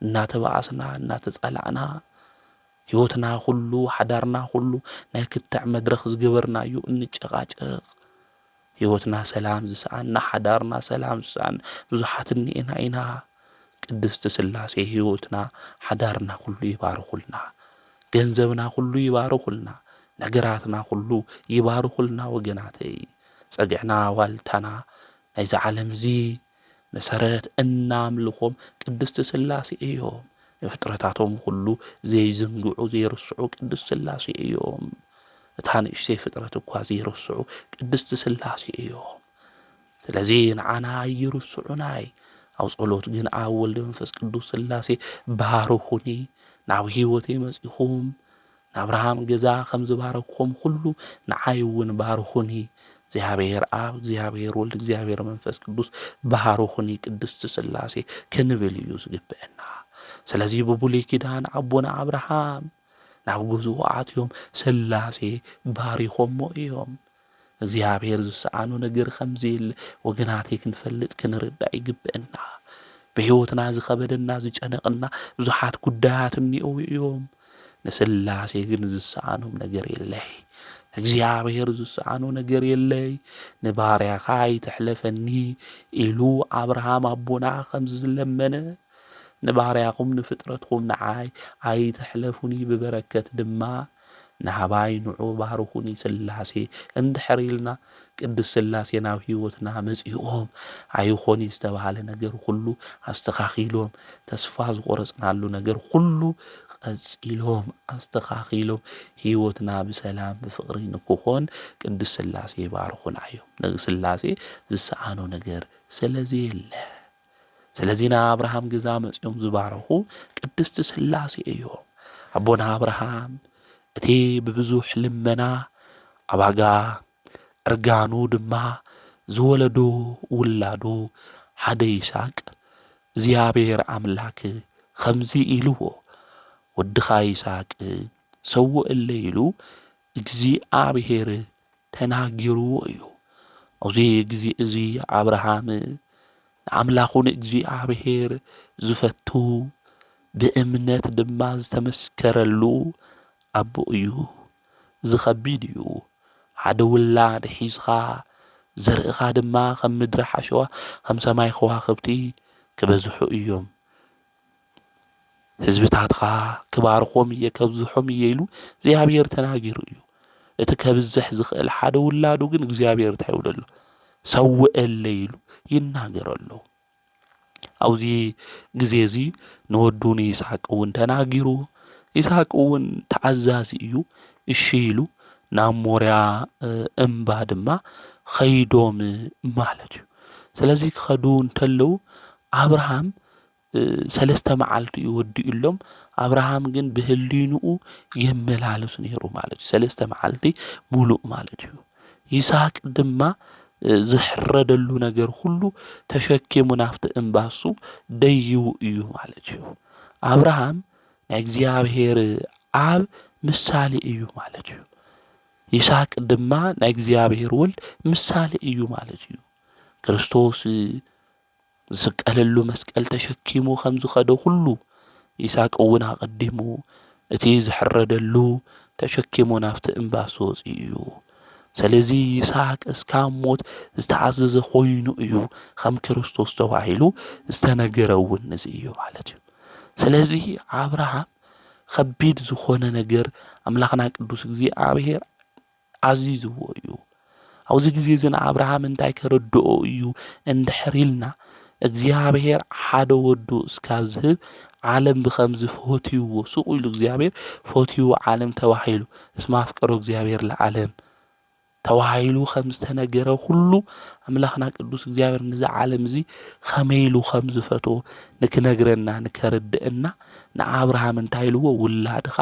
እናተባኣስና እናተጸላእና ሕይወትና ሁሉ ሓዳርና ሁሉ ናይ ክትዕ መድረኽ ዝገበርናዩ እንጨቃጨቕ። ሕይወትና ሰላም ዝሰኣና ሓዳርና ሰላም ዝሰኣና ብዙሓት እኒአና ኢና። ቅድስቲ ሥላሴ ሕይወትና ሓዳርና ሁሉ ይባርኹልና። ገንዘብና ሁሉ ይባርኹልና። ነገራትና ሁሉ ይባርኹልና ወገናተይ። ጸጊዕና ዋልታና ናይዚ ዓለም እዚ መሰረት እናምልኾም ቅድስቲ ሥላሴ እዮም። ፍጥረታቶም ሁሉ ዘይዝንግዑ ዘይርስዑ ቅድስቲ ሥላሴ እዮም። እታ ንእሽተይ ፍጥረት እኳ ዘይርስዑ ቅድስቲ ሥላሴ እዮም። ስለዚ ንዓና ይርስዑናይ። ኣብ ጸሎት ግን ኣብ ወልድ መንፈስ ቅዱስ ሥላሴ ባርኹኒ፣ ናብ ሕይወተይ መጺኹም ንአብርሃም ገዛ ከም ዝባረኽኩም ሁሉ ንዓይ እውን ባርኹኒ። እግዚአብሔር አብ፣ እግዚአብሔር ወልድ፣ እግዚአብሔር መንፈስ ቅዱስ ባርኹኒ ቅድስቲ ሥላሴ ክንብል እዩ ዝግብአና። ስለዚህ ብብሉይ ኪዳን አቦና አብርሃም ናብ ገዝኡ ኣትዮም ሥላሴ ባሪኾሞ እዮም። እግዚአብሔር ዝሰኣኑ ነገር ከምዘየለ ወገናተይ ክንፈልጥ ክንርዳእ ይግብአና። ብሕይወትና ዝኸበደና ዝጨነቕና ብዙሓት ጉዳያት እኒአው እዮም። ንሥላሴ ግን ዝሰኣኖም ነገር የለይ። እግዚአብሔር ዝሰኣኖ ነገር የለይ። ንባርያኻ ይተሕለፈኒ ኢሉ አብርሃም አቦና ከም ዝለመነ ንባርያኹም ንፍጥረትኩም ንዓይ ኣይተሕለፉኒ ብበረከት ድማ ናባይ ንዑ ባርኹኒ ሥላሴ እንድሕር ኢልና ቅድስ ሥላሴ ናብ ሕይወትና መጺኦም ኣይኾኒ ዝተባሃለ ነገር ሁሉ ኣስተኻኺሎም ተስፋ ዝቆረጽናሉ ነገር ሁሉ ቀጺሎም ኣስተኻኺሎም ሕይወትና ብሰላም ብፍቕሪ ንክኾን ቅድስ ሥላሴ ይባርኹና እዮም። ንሥላሴ ዝሰኣኖ ነገር ስለዚ የለ። ስለዚህ ንአብርሃም ገዛ መጺኦም ዝባረኹ ቅድስቲ ሥላሴ እዮም። አቦና አብርሃም እቲ ብብዙሕ ልመና ኣባጋ ዕርጋኑ ድማ ዝወለዶ ውላዱ ሓደ ይስሐቅ እግዚአብሔር አምላክ ከምዚ ኢልዎ ወድኻ ይስሐቅ ሰውእ ኢሉ እግዚአብሔር ተናጊርዎ እዩ። ኣብዚ ግዜ እዚ አብርሃም ንኣምላኹን እግዚአብሔር ዝፈቱ ብእምነት ድማ ዝተመስከረሉ ኣቦ እዩ። ዝኸቢድ እዩ። ሓደ ውላድ ሒዝኻ ዘርእኻ ድማ ከም ምድሪ ሓሸዋ ከም ሰማይ ከዋኽብቲ ክበዝሑ እዮም። ህዝብታትኻ ክባርኾም እየ ከብዝሖም እየ ኢሉ እግዚአብሔር ተናጊሩ እዩ። እቲ ከብዝሕ ዝኽእል ሓደ ውላዱ ግን እግዚአብሔር እንታይ ይብሎ ኣሎ? ሰውእለ ኢሉ ይናገረሉ። ኣብዚ ግዜ እዚ ንወዱ ንይስሐቅ እውን ተናጊሩ። ይስሐቅ እውን ተዓዛዚ እዩ። እሺ ኢሉ ናብ ሞርያ እምባ ድማ ኸይዶም ማለት እዩ። ስለዚ ክኸዱ እንተለው አብርሃም 3 መዓልቲ ይወዲኡ ኢሎም አብርሃም ግን ብህሊንኡ የመላለስ ነይሩ ማለት እዩ። 3 መዓልቲ ሙሉእ ማለት እዩ። ይስሐቅ ድማ ዝሕረደሉ ነገር ሁሉ ተሸኪሙ ናፍቲ እምባሱ ደይው እዩ ማለት እዩ። አብርሃም ናይ እግዚአብሔር አብ ምሳሌ እዩ ማለት እዩ። ይስሐቅ ድማ ናይ እግዚአብሔር ወልድ ምሳሌ እዩ ማለት እዩ። ክርስቶስ ዝሰቀለሉ መስቀል ተሸኪሙ ከም ዝኸደ ሁሉ ይስሐቅ እውን ኣቀዲሙ እቲ ዝሕረደሉ ተሸኪሙ ናፍቲ እምባ ዝወፅእ እዩ። ስለዚ ይስሐቅ እስካብ ሞት ዝተዓዘዘ ኮይኑ እዩ ከም ክርስቶስ ተባሂሉ ዝተነገረ እውን እዚ እዩ ማለት እዩ። ስለዚ አብርሃም ከቢድ ዝኾነ ነገር ኣምላኽና ቅዱስ እግዚኣብሔር ዓዚዝዎ እዩ። ኣብዚ ግዜ እዚ ንኣብርሃም እንታይ ከረድኦ እዩ እንድሕር ኢልና እግዚኣብሔር ሓደ ወዱ እስካብ ዝህብ ዓለም ብከምዚ ፈትይዎ ስቕ ኢሉ እግዚኣብሔር ፈትዩ ዓለም ተባሂሉ እስመ ኣፍቀሮ እግዚኣብሔር ለዓለም ተባሂሉ ከም ዝተነገረ ኩሉ ኣምላኽና ቅዱስ እግዚኣብሔር ነዚ ዓለም እዚ ከመይ ኢሉ ከም ዝፈትዎ ንክነግረና ንከርድአና ንኣብርሃም እንታይ ኢልዎ ውላድኻ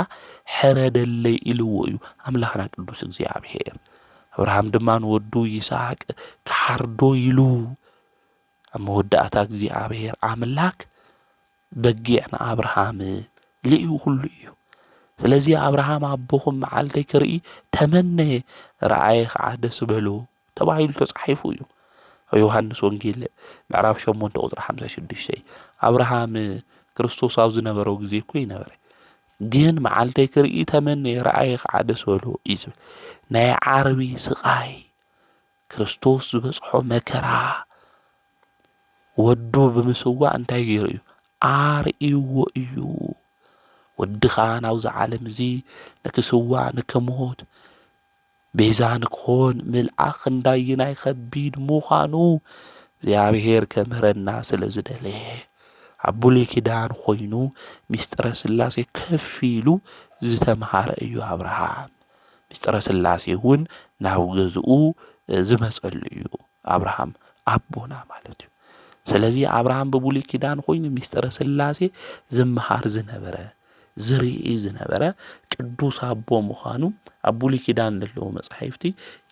ሕረደለይ ኢልዎ እዩ ኣምላኽና ቅዱስ እግዚኣብሔር። ኣብርሃም ድማ ንወዱ ይስሐቅ ክሓርዶ ኢሉ ኣብ መወዳእታ እግዚኣብሔር ኣምላክ በጊዕ ንኣብርሃም ልኢዩ ኩሉ እዩ። ስለዚ ኣብርሃም ኣቦኹም መዓልተይ ክርኢ ተመነየ ረኣየ ከዓ ደስ በሎ ተባሂሉ ተጻሒፉ እዩ። ኣብ ዮሃንስ ወንጌል ምዕራፍ 8 ቁጥሪ 56 ኣብርሃም ክርስቶስ ኣብ ዝነበረው ግዜ እኮ ይነበረ ግን መዓልተይ ክርኢ ተመነየ ረኣየ ከዓ ደስ በሎ እዩ ዝብል ናይ ዓርቢ ስቃይ ክርስቶስ ዝበፅሖ መከራ ወዱ ብምስዋዕ እንታይ ገይሩ እዩ ኣርእይዎ እዩ። ወድኻ ናብዚ ዓለም እዚ ንክስዋዕ ንክሞት ቤዛ ንክኾን ምልኣክ ክንዳይናይ ከቢድ ምዃኑ እግዚኣብሔር ከምህረና ስለ ዝደለየ ኣብ ብሉይ ኪዳን ኮይኑ ምስጢረ ስላሴ ከፍ ኢሉ ዝተምሃረ እዩ ኣብርሃም። ምስጢረ ስላሴ እውን ናብ ገዝኡ ዝመፀሉ እዩ ኣብርሃም ኣቦና ማለት እዩ። ስለዚ ኣብርሃም ብብሉይ ኪዳን ኮይኑ ምስጢረ ስላሴ ዝመሃር ዝነበረ ዝርኢ ዝነበረ ቅዱስ ኣቦ ምዃኑ ኣብ ብሉይ ኪዳን ዘለዉ መጻሕፍቲ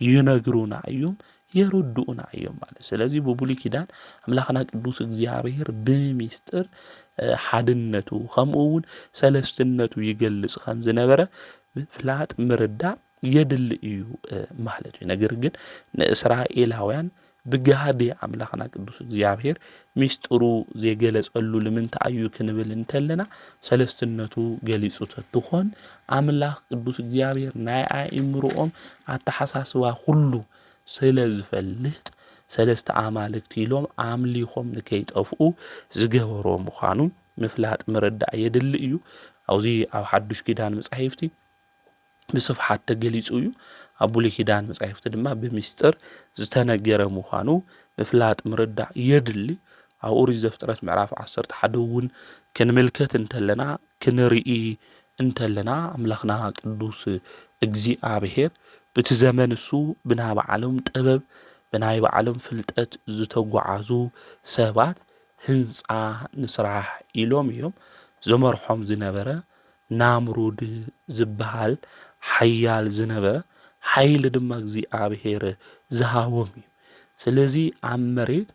ይነግሩና እዮም የረድኡና እዮም ማለት። ስለዚ ብብሉይ ኪዳን ኣምላኽና ቅዱስ እግዚኣብሔር ብምስጢር ሓድነቱ ከምኡ እውን ሰለስትነቱ ይገልጽ ከም ዝነበረ ምፍላጥ ምርዳእ የድሊ እዩ ማለት እዩ። ነገር ግን ንእስራኤላውያን ብጋሃዲ ኣምላኽና ቅዱስ እግዚኣብሔር ሚስጥሩ ዘይገለጸሉ ንምንታይ እዩ ክንብል እንተለና ሰለስትነቱ ገሊጹ ተትኾን ኣምላኽ ቅዱስ እግዚኣብሔር ናይ ኣእምሮኦም ኣተሓሳስባ ኩሉ ስለ ዝፈልጥ ሰለስተ ኣማልክቲ ኢሎም ኣምሊኾም ንከይጠፍኡ ዝገበሮ ምዃኑ ምፍላጥ ምርዳእ የድሊ እዩ። ኣብዚ ኣብ ሓዱሽ ኪዳን መጻሕፍቲ ብስፍሓት ተገሊጹ እዩ። ኣብ ብሉይ ኪዳን መጻሕፍቲ ድማ ብምስጢር ዝተነገረ ምዃኑ ምፍላጥ ምርዳእ የድሊ። ኣብ ኦሪት ዘፍጥረት ምዕራፍ 11 እውን ክንምልከት እንተለና ክንርኢ እንተለና ኣምላኽና ቅዱስ እግዚኣብሔር በቲ ዘመን እሱ ብናይ ባዕሎም ጥበብ ብናይ ባዕሎም ፍልጠት ዝተጓዓዙ ሰባት ህንፃ ንስራሕ ኢሎም እዮም ዘመርሖም ዝነበረ ናምሩድ ዝበሃል ሓያል ዝነበረ ሓይሊ ድማ እግዚኣብሔር ዝሃቦም እዩ። ስለዚ ኣብ መሬት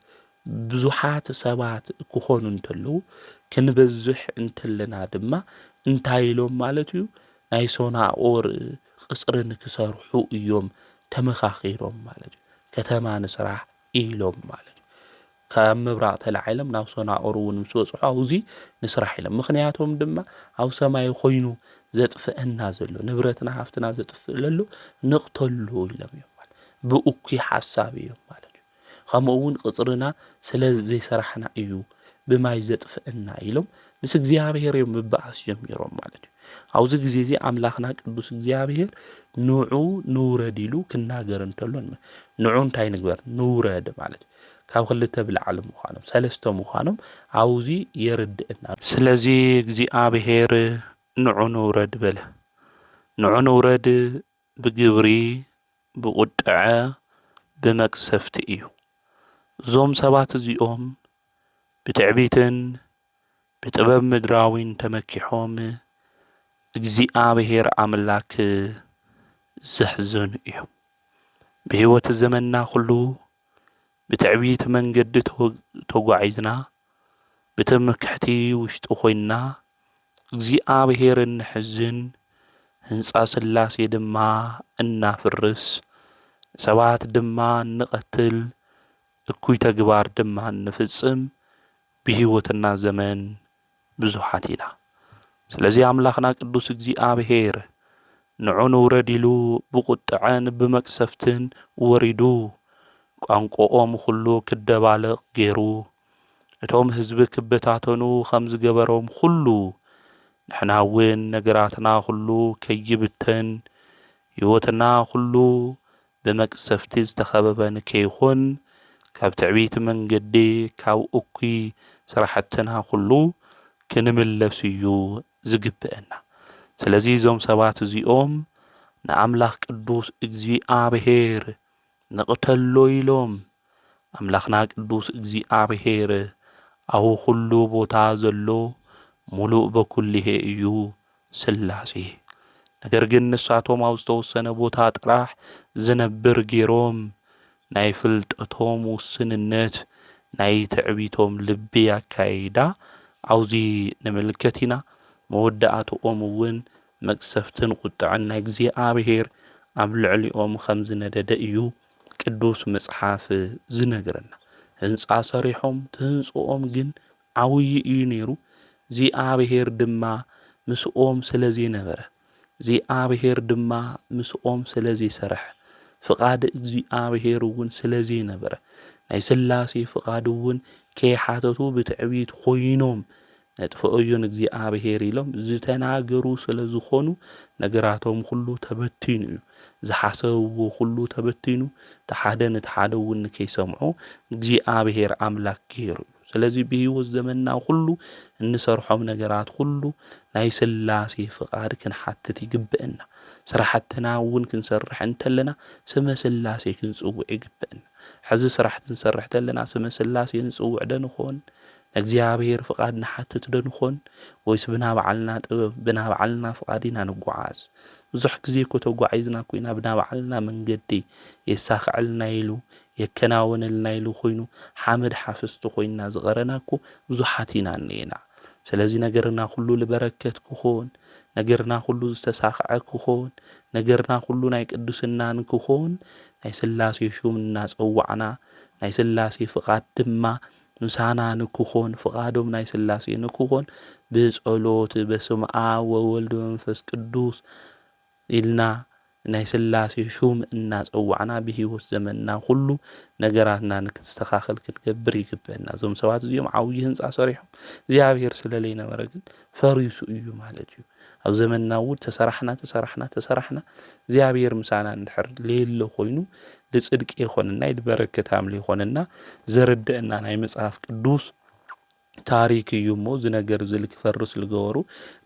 ብዙሓት ሰባት ክኾኑ እንተለዉ ክንበዝሕ እንተለና ድማ እንታይ ኢሎም ማለት እዩ ናይ ሶናኦር ቅጽሪ ንክሰርሑ እዮም ተመኻኺሮም ማለት እዩ። ከተማ ንስራሕ ኢሎም ማለት እዩ። ካብ ምብራቕ ተላዒሎም ናብ ሶናኦር እውን ምስ በጽሑ ኣብዙ ንስራሕ ኢሎም ምክንያቶም ድማ ኣብ ሰማይ ኮይኑ ዘጥፍአና ዘሎ ንብረትና ሃፍትና ዘጥፍእ ዘሎ ንቕተሉ ኢሎም እዮም ማለት ብእኩይ ሓሳብ እዮም ማለት እዩ። ከምኡ እውን ቅጽርና ስለ ዘይሰራሕና እዩ ብማይ ዘጥፍአና ኢሎም ምስ እግዚኣብሔር እዮም ምባኣስ ጀሚሮም ማለት እዩ። ኣብዚ ግዜ እዚ ኣምላኽና ቅዱስ እግዚኣብሔር ንዑ ንውረድ ኢሉ ክናገር እንተሎ ንዑ እንታይ ንግበር ንውረድ ማለት እዩ። ካብ ክልተ ብላዕሊ ምዃኖም ሰለስተ ምዃኖም ኣብዚ የርድአና። ስለዚ እግዚኣብሔር ንዑ ንውረድ በለ። ንዑ ንውረድ ብግብሪ ብቁጥዐ ብመቅሰፍቲ እዩ። እዞም ሰባት እዚኦም ብትዕቢትን ብጥበብ ምድራዊን ተመኪሖም እግዚኣብሔር ኣምላክ ዘሕዝኑ እዮም። ብህይወት ዘመንና ኩሉ ብትዕቢት መንገዲ ተጓዒዝና ብትምክሕቲ ውሽጢ ኮይንና እግዚኣብሔር እንሕዝን ህንፃ ስላሴ ድማ እናፍርስ ሰባት ድማ ንቐትል እኩይ ተግባር ድማ ንፍጽም ብህይወትና ዘመን ብዙሓት ኢና። ስለዚ ኣምላኽና ቅዱስ እግዚኣብሔር ንዑ ንውረድ ኢሉ ብቁጥዐን ብመቅሰፍትን ወሪዱ ቋንቋኦም ኩሉ ክደባለቕ ገይሩ እቶም ህዝቢ ክበታተኑ ከም ዝገበሮም ኩሉ ንሕና እውን ነገራትና ኩሉ ከይብተን ህይወትና ኩሉ ብመቅሰፍቲ ዝተኸበበ ንከይኹን ካብ ትዕቢት መንገዲ ካብ እኩይ ስራሕትና ኩሉ ክንምለስ እዩ ዝግብአና። ስለዚ እዞም ሰባት እዚኦም ንኣምላኽ ቅዱስ እግዚኣብሔር ንቕተሎ ኢሎም ኣምላኽና ቅዱስ እግዚኣብሔር ኣብ ኩሉ ቦታ ዘሎ ሙሉእ በኩሊሄ እዩ ስላሴ። ነገር ግን ንሳቶም ኣብ ዝተወሰነ ቦታ ጥራሕ ዝነብር ገይሮም ናይ ፍልጠቶም ውስንነት ናይ ትዕቢቶም ልቢ ኣካይዳ ኣብዙ ንምልከት ኢና። መወዳእትኦም እውን መቅሰፍትን ቁጥዕን ናይ እግዚኣብሔር ኣብ ልዕሊኦም ከም ዝነደደ እዩ ቅዱስ መጽሓፍ ዝነግረና። ህንፃ ሰሪሖም ትህንፅኦም ግን ዓብዪ እዩ ነይሩ። እግዚኣብሔር ድማ ምስኦም ስለዚ ነበረ። እግዚኣብሔር ድማ ምስኦም ስለዚ ሰርሐ። ፍቃድ እግዚኣብሔር እውን ስለዚ ነበረ። ናይ ስላሴ ፍቃድ እውን ከይሓተቱ ብትዕቢት ኮይኖም ነጥፍኦዮን እግዚኣብሔር ኢሎም ዝተናገሩ ስለ ዝኾኑ ነገራቶም ኩሉ ተበቲኑ እዩ። ዝሓሰብዎ ኩሉ ተበቲኑ ተሓደ ንተሓደ እውን ከይሰምዖ እግዚኣብሔር ኣምላክ ገይሩ እዩ። ስለዚ ብህይወት ዘመንና ኩሉ እንሰርሖም ነገራት ኩሉ ናይ ስላሴ ፍቃድ ክንሓትት ይግብአና። ስራሕትና እውን ክንሰርሕ እንተለና ስመ ስላሴ ክንጽውዕ ይግብአና። ሕዚ ስራሕቲ ክንሰርሕ ተለና ስመ ስላሴ ንጽውዕ ዶ ንኾን? እግዚአብሔር ፍቃድ ንሓትት ዶ ንኾን? ወይስ ብና በዓልና ጥበብ ብና በዓልና ፍቃድ ኢና ንጓዓዝ? ብዙሕ ግዜ እኮ ተጓዒዝና ኮይና ብና በዓልና መንገዲ የሳኽዐልና ኢሉ የከናወነልና ኢሉ ኮይኑ ሓመድ ሓፍስቲ ኮይና ዝቐረና እኮ ብዙሓት ኢና እኒአና። ስለዚ ነገርና ኩሉ ልበረከት ክኾን፣ ነገርና ኩሉ ዝተሳኽዐ ክኾን፣ ነገርና ኩሉ ናይ ቅዱስናን ክኾን ናይ ስላሴ ሹም እናፀዋዕና ናይ ስላሴ ፍቃድ ድማ ምሳና ንክኾን ፍቃዶም ናይ ስላሴ ንክኾን ብጸሎት በስመ አብ ወወልድ ወመንፈስ ቅዱስ ኢልና ናይ ስላሴ ሹም እናፀዋዕና ብህይወት ዘመንና ኩሉ ነገራትና ንክትስተኻኸል ክትገብር ይግብአና። እዞም ሰባት እዚኦም ዓብዪ ህንፃ ሰሪሖም እግዚኣብሔር ስለለይ ነበረ ግን ፈሪሱ እዩ ማለት እዩ። ኣብ ዘመንና እውን ተሰራሕና እግዚኣብሔር ምሳና እንድሕር ሌሎ ኮይኑ ልጽድቂ ይኾንና ይድበረከት ኣምሊ ይኾንና ዘርድአና ናይ መጽሐፍ ቅዱስ ታሪክ እዩ እሞ ዝነገር ዝልክፈርስ ዝገበሩ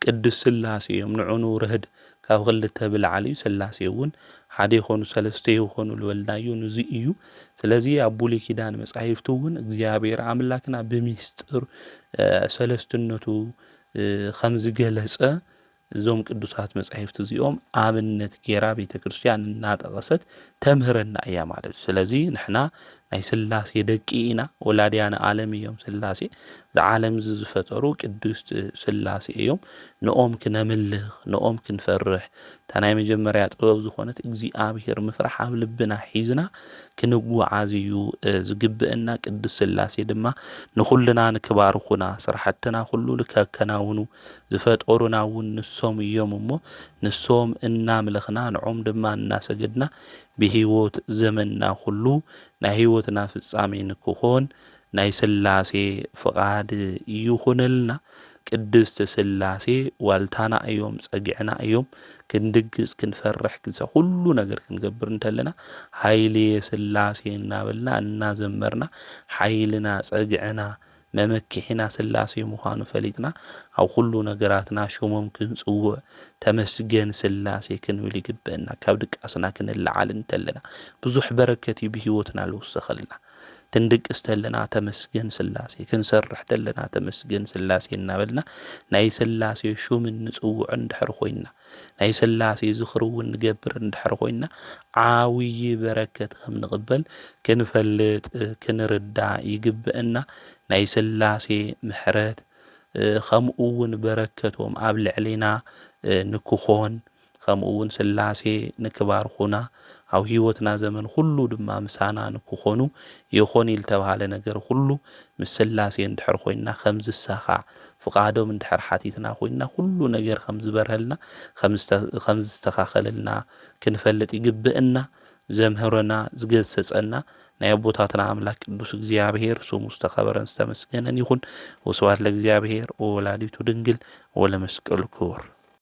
ቅዱስ ስላሴ እዮም። ንዑኑ ርህድ ካብ ክልተ ብላዕሊ እዩ። ስላሴ እውን ሓደ ይኾኑ ሰለስተ ይኾኑ ልበልናዮ ንዚ እዩ። ስለዚ ኣብ ብሉይ ኪዳን መጻሕፍቲ እውን እግዚኣብሔር ኣምላክና ብምስጢር ሰለስትነቱ ከም ዝገለጸ እዞም ቅዱሳት መጻሕፍቲ እዚኦም ኣብነት ጌራ ቤተ ክርስቲያን እናጠቐሰት ተምህረና እያ ማለት እዩ። ስለዚ ንሕና ናይ ስላሴ ደቂ ኢና፣ ወላድያነ ዓለም እዮም ስላሴ። ዝዓለም ዝፈጠሩ ቅዱስ ስላሴ እዮም። ንኦም ክነምልኽ ንኦም ክንፈርሕ እታ ናይ መጀመርያ ጥበብ ዝኾነት እግዚኣብሔር ምፍራሕ ኣብ ልብና ሒዝና ክንጓዓዝ እዩ ዝግብአና። ቅዱስ ስላሴ ድማ ንኹልና ንክባርኹና ስራሕትና ኩሉ ንከከናውኑ ዝፈጠሩና እውን ንሶም እዮም እሞ ንሶም እናምለኽና ንዖም ድማ እናሰገድና ብህይወት ዘመንና ኩሉ ናይ ህይወትና ፍጻሜ ንክኾን ናይ ስላሴ ፍቃድ ይኹነልና። ቅድስቲ ስላሴ ዋልታና እዮም፣ ጸጊዕና እዮም። ክንድግስ ክንፈርሕ ግዜ ኩሉ ነገር ክንገብር እንተለና ሃይሊ ስላሴ እናበልና እናዘመርና ሓይልና ጸጊዕና መመኪሕና ስላሴ ምዃኑ ፈሊጥና ኣብ ኩሉ ነገራትና ሽሞም ክንጽውዕ ተመስገን ስላሴ ክንብል ይግብአና። ካብ ድቃስና ክንለዓል እንተለና ብዙሕ በረከት ብህይወትና ልውሰኸልና። ክንድቅስ ተለና ተመስገን ስላሴ፣ ክንሰርሕ ተለና ተመስገን ስላሴ እናበልና ናይ ስላሴ ሹም ንጽውዕ እንድሕር ኮይና ናይ ስላሴ ዝኽሪ እውን ንገብር እንድሕር ኮይና ዓብዪ በረከት ከም ንቕበል ክንፈልጥ ክንርዳእ ይግብአና። ናይ ስላሴ ምሕረት ከምኡ እውን በረከቶም ኣብ ልዕሊና ንክኾን ከምኡውን ስላሴ ንክባርኹና ኣብ ህይወትና ዘመን ሁሉ ድማ ምሳና ንክኾኑ ይኹን ዝተባሃለ ነገር ሁሉ ምስ ስላሴ እንድሕር ኮይና ከም ዝሳኻዕ ፍቃዶም እንድሕር ሓቲትና ኮይና ኩሉ ነገር ከም ዝበርሀልና ከም ዝተኻኸለልና ክንፈልጥ ይግብአና። ዘምህረና ዝገሰጸና ናይ ኣቦታትና ኣምላክ ቅዱስ እግዚአብሔር ስሙ ዝተኸበረን ዝተመስገነን ይኹን። ወስብሐት ለእግዚአብሔር ወወላዲቱ ድንግል ወለመስቀሉ ክቡር።